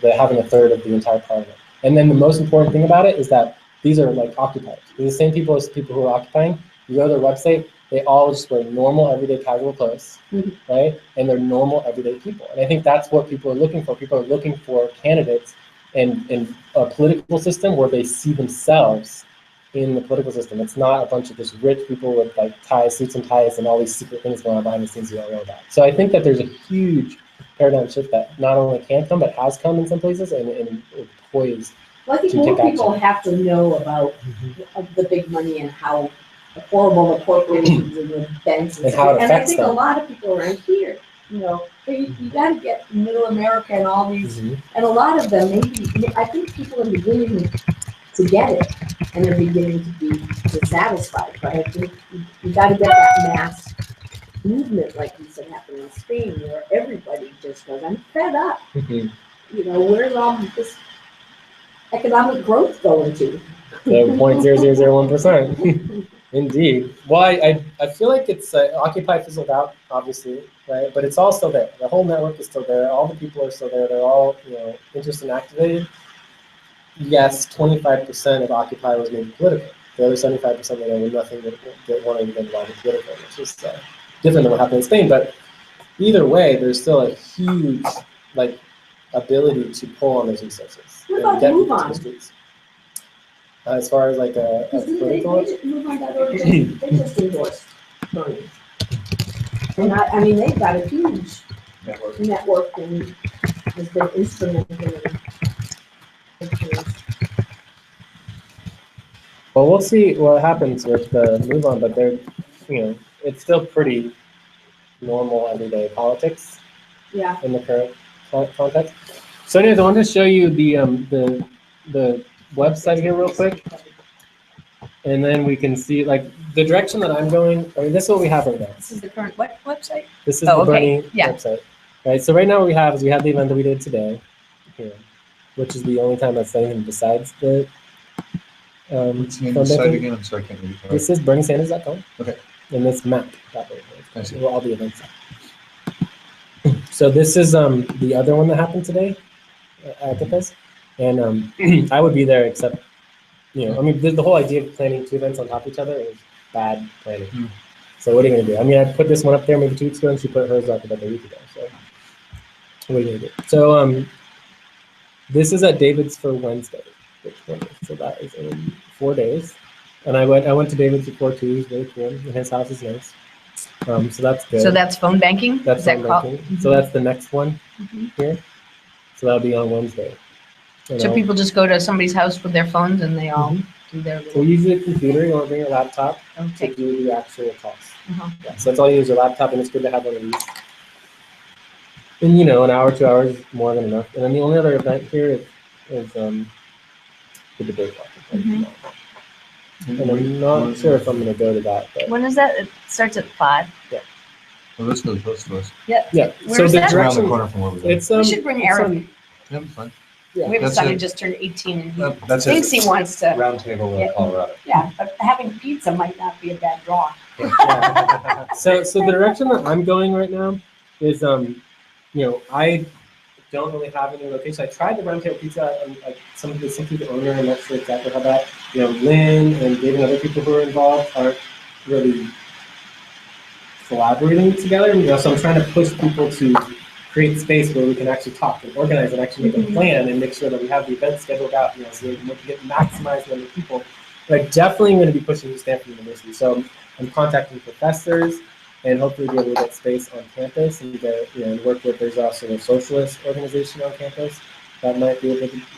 having a third of the entire parliament. And then the most important thing about it is that these are occupiers. They're the same people as people who are occupying. You go to their website, They all just wear normal, everyday, casual clothes, Mhm. right? And they're normal, everyday people. And I think that's what people are looking for. People are looking for candidates in a political system where they see themselves in the political system. It's not a bunch of just rich people with like ties, suits and ties, and all these secret things going on behind the scenes you don't know about. So I think that there's a huge paradigm shift that not only can come, but has come in some places and is poised. Well, I think To more take people have to know about the big money and how horrible the corporations and the banks and And stuff. how it And I affects think a them. lot of people around here, you know, you gotta get middle America and all these, Mhm. and a lot of them, maybe, I think people are beginning to get it, and they're beginning to be dissatisfied, but I think you gotta get that mass movement, like you said, happened in Spain, where everybody just goes, I'm fed up, Mhm. you know, where's all this economic growth going to? The 0.0001%. Indeed. Well, I feel like it's Occupy fizzled out, obviously, right? But it's all still there. The whole network is still there. All the people are still there. They're all, interested and activated. Yes, 25% of Occupy was maybe political. The other 75% of it were nothing that wanted to get involved in political, which is different than what happened in Spain. But either way, there's still a huge ability to pull on those resources What and about get people Move to the On? streets. As far as like a Because political, they just endorsed Bernie. And I mean, they've got a huge network and has been instrumental in things. well, we'll see what happens with the Move On, but they're, it's still pretty normal everyday politics Yeah. in the current context. So anyways, I wanted to show you the website here real quick, and then we can see like the direction that I'm going. I mean, this is what we have right now. This is the current website? This is Oh, the okay. Bernie Yeah. website, right? So right now what we have is we have the event that we did today, here, which is the only time that's anything besides the What's the name phone of the site banking. again? I'm sorry, I can't read it. This is BernieSanders.com. Okay. And this map. I see. Where all the events are. So this is the other one that happened today at Campus. And I would be there except, I mean, the whole idea of planning two events on top of each other is bad planning. Mm. So what are you going to do? I mean, I put this one up there maybe 2 weeks ago, and she put hers up about a week ago. So what are you going to do? So this is at David's for Wednesday. So that is in 4 days. And I went to David's before too. He's really cool. And his house is nice. So that's good. So that's phone banking? That's Is that phone called? banking. So that's the next one Mhm. here. So that'll be on Wednesday. So people just go to somebody's house with their phones and they all do their So little. usually a computer, you want to bring your laptop to Okay. do the actual talks. Uh-huh. Yeah, so that's all you use, your laptop, and it's good to have one of these. And an hour, 2 hours is more than enough. And then the only other event here is the debate walk. Mhm. And I'm not sure if I'm going to go to that. But When is that? It starts at 5. Well, that's really close to us. yeah. Where So is the that? It's around the direction. corner from where we live. It's We should bring it's Eric. Yeah, it's fine. Yeah. We have a That's son who it. just turned 18 and he That's thinks it. he wants to. Round Table, Yeah. Colorado. Yeah, but having pizza might not be a bad draw. Yeah. So the direction that I'm going right now is I don't really have any location. I tried the Round Table Pizza and like some of the owner, I'm not sure exactly how that, Lynn and Dave and other people who are involved aren't really collaborating together. So I'm trying to push people to create space where we can actually talk and organize and actually make a plan and make sure that we have the event scheduled out, so we can get maximize the number of people. But I definitely am going to be pushing to Stanford University. So I'm contacting professors and hopefully be able to get space on campus and work with. There's also a socialist organization on campus that might be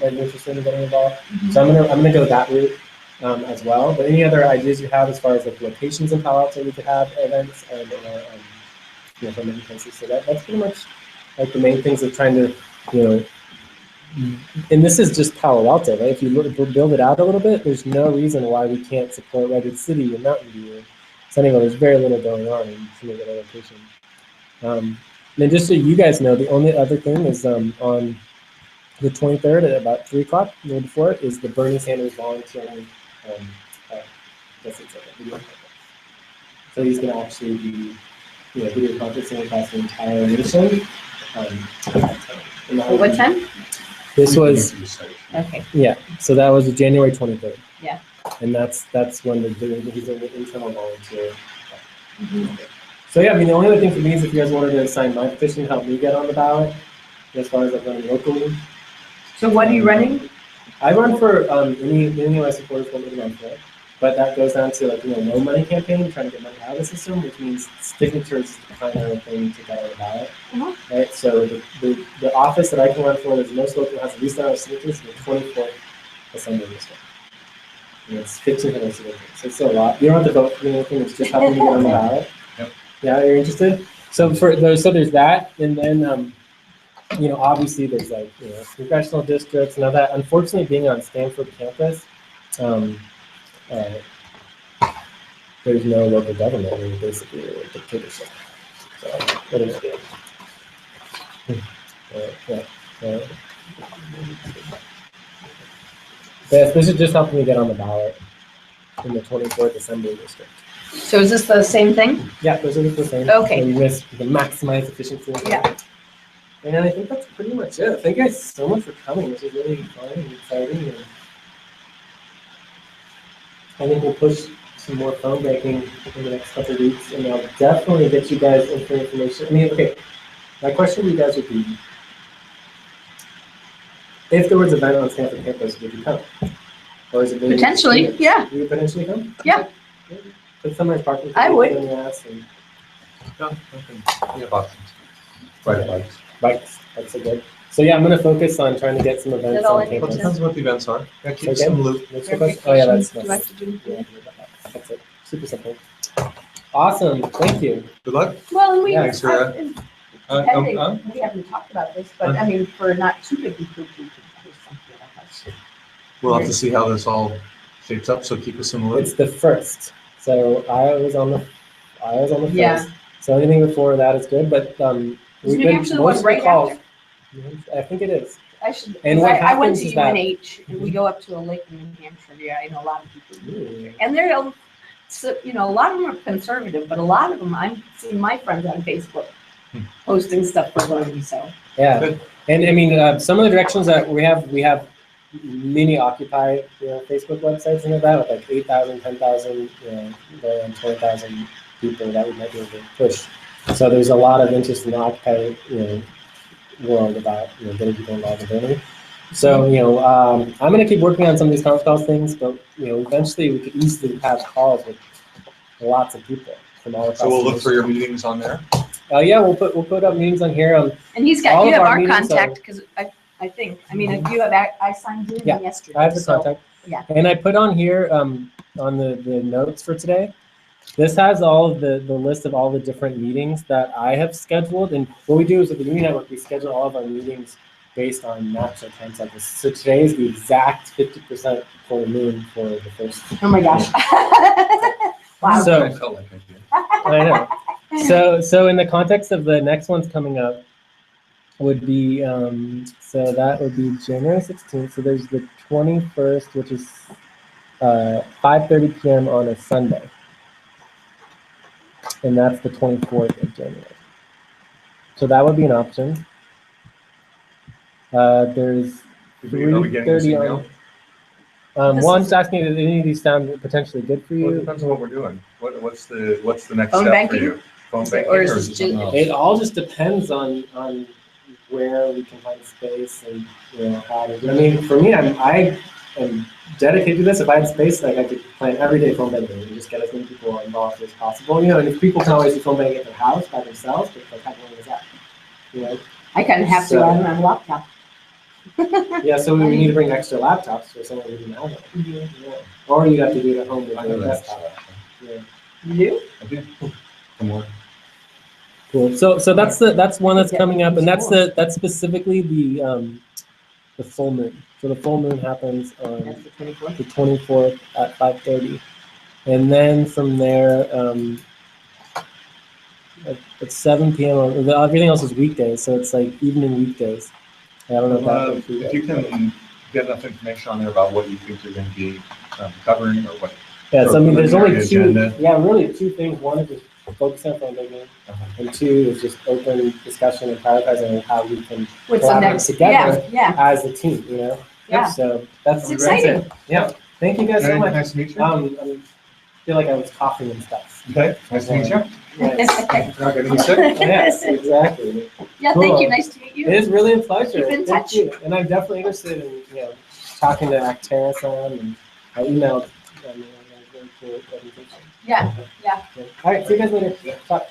interested in getting involved. So I'm gonna go that route as well. But any other ideas you have as far as like locations in Palo Alto we could have events and from many places. So that's pretty much like the main things of trying to and this is just Palo Alto, right? If you build it out a little bit, there's no reason why we can't support Redwood City and Mountain View. So anyway, there's very little going on in some of the other locations. And just so you guys know, the only other thing is on the 23rd at about 3 o'clock, the day before, is the Bernie Sanders volunteering. I guess it's like a video conference. So he's going to actually be video conferencing across the entire nation. What time? This was Okay. so that was January 23rd. Yeah. And that's when he's doing the internal volunteer. So yeah, I mean, the only other thing for me is if you guys wanted to sign my petition to help me get on the ballot, as far as like running locally. So what are you running? I run for any of my supporters want me to run for it, but that goes down to like no money campaign, trying to get money out of the system, which means signatures is the primary thing to get on the ballot. Right. So the office that I can run for that's most local has the least amount of signatures is the 24th Assembly District. And it's 1,500 signatures. So it's a lot. You don't have to vote for anything. It's just helping to get on the ballot. Yep. Yeah, you're interested. So there's that, and then obviously there's like congressional districts and all that. Unfortunately, being on Stanford campus, there's no local government. We're basically a dictatorship. So what do you do? Yes, this is just helping me get on the ballot in the 24th Assembly District. So is this the same thing? Yeah, those are the same. Okay. So you can maximize efficiency. Yeah. And I think that's pretty much it. Thank you guys so much for coming. This is really fun and exciting. And I think we'll push some more phone banking in the next couple of weeks, and I'll definitely get you guys information. I mean, okay, my question to you guys would be, if there was an event on Stanford campus, would you come? Or is it really Potentially, students? yeah. Would you potentially come? Yeah. Put some nice parking. I would. In the ass and We have options. Right, bikes. bikes. That's a good. So yeah, I'm going to focus on trying to get some events all on I need Well, campus. it depends what the events are. Yeah, keep Okay. some loop. What's your question? Oh yeah, that's Do I have to do? yeah, that's it. Super simple. Awesome. Thank you. Good luck. Well, and we, Yeah, thanks, Sarah. we haven't talked about this, but I mean, for not too big a group, we could do something like that. We'll have to see how this all shapes up, so keep us in the loop. It's the first. So I was on the first. Yeah. So anything before that is good, but we've New been Hampshire the one most of the right calls. after? I think it is. I should. And what I went happens to is that- UNH, and we go up to a lake in New Hampshire. Yeah, I know a lot of people. Ooh. And they're, so, a lot of them are conservative, but a lot of them, I'm seeing my friends on Facebook posting stuff for voting, so. Yeah. Good. And I mean, some of the directions that we have mini Occupy, Facebook websites and all that with like 8,000, 10,000, going on 20,000 people that we might be able to push. So there's a lot of interest in the Occupy, world about getting people involved in voting. So I'm going to keep working on some of these conference calls things, but eventually we could easily have calls with lots of people from all across. So we'll the look for your nation. meetings on there. Yeah, we'll put up meetings on here. And he's All got, you of have our our meetings contact, because I think, I mean, if you have, I signed in Yeah, yesterday. I have the so- contact. yeah. And I put on here on the notes for today. This has all of the list of all the different meetings that I have scheduled. And what we do is with the Unity Network, we schedule all of our meetings based on natural time cycles. So today is the exact 50% full moon for the first. Oh my gosh. Wow. So- I felt like I did. I know. So in the context of the next one's coming up would be, so that would be January 16th. So there's the 21st, which is 5:30 p.m. on a Sunday. And that's the 24th of January. So that would be an option. There's Are we getting this 3:30 email? on. Well, I'm just asking, do any of these sound potentially good for Well, it you? depends on what we're doing. What's the next Phone step banking? for you? Phone Is it- banking or or is is it it something ju- else? It all just depends on where we can find space and how to do. I mean, for me, I am dedicated to this. If I had space, like I could plan every day phone banking and just get as many people involved as possible. And if people can always do phone banking at their house by themselves, but like how long is that? I kind of have to, So- I don't have a laptop. Yeah, so we need to bring extra laptops for someone who doesn't have them. Yeah. Or you have to do it at home with I your know that. desktop. Yeah. You do? I do. Some more. Cool. So that's one that's coming up, and that's specifically the full moon. So the full moon happens on That's the 24th. the 24th at 5:30, and then from there at 7 p.m. Everything else is weekdays, so it's like evening weekdays. I don't know if that works for you If guys. you can get enough information on there about what you think you're going to be covering or what. Yeah, so I mean, there's only preliminary two. agenda. Yeah, really two things. One is just focusing on phone banking, and two is just open discussion and prioritizing how we can What's the collaborate next? together. Yeah, as a team. yeah. So that's It's exciting. Yeah. Thank you guys so Hey, much. nice to meet you. feel like I was coughing and stuff. Okay, nice to meet you. Yes. Not gonna be sick. Yes, exactly. Yeah, thank Cool. you. Nice to meet It you. is really a pleasure. Keep in Thank touch. you. And I'm definitely interested in talking to Actera and I emailed them. Very cool organization. Yeah. All right, see you guys later. Talk.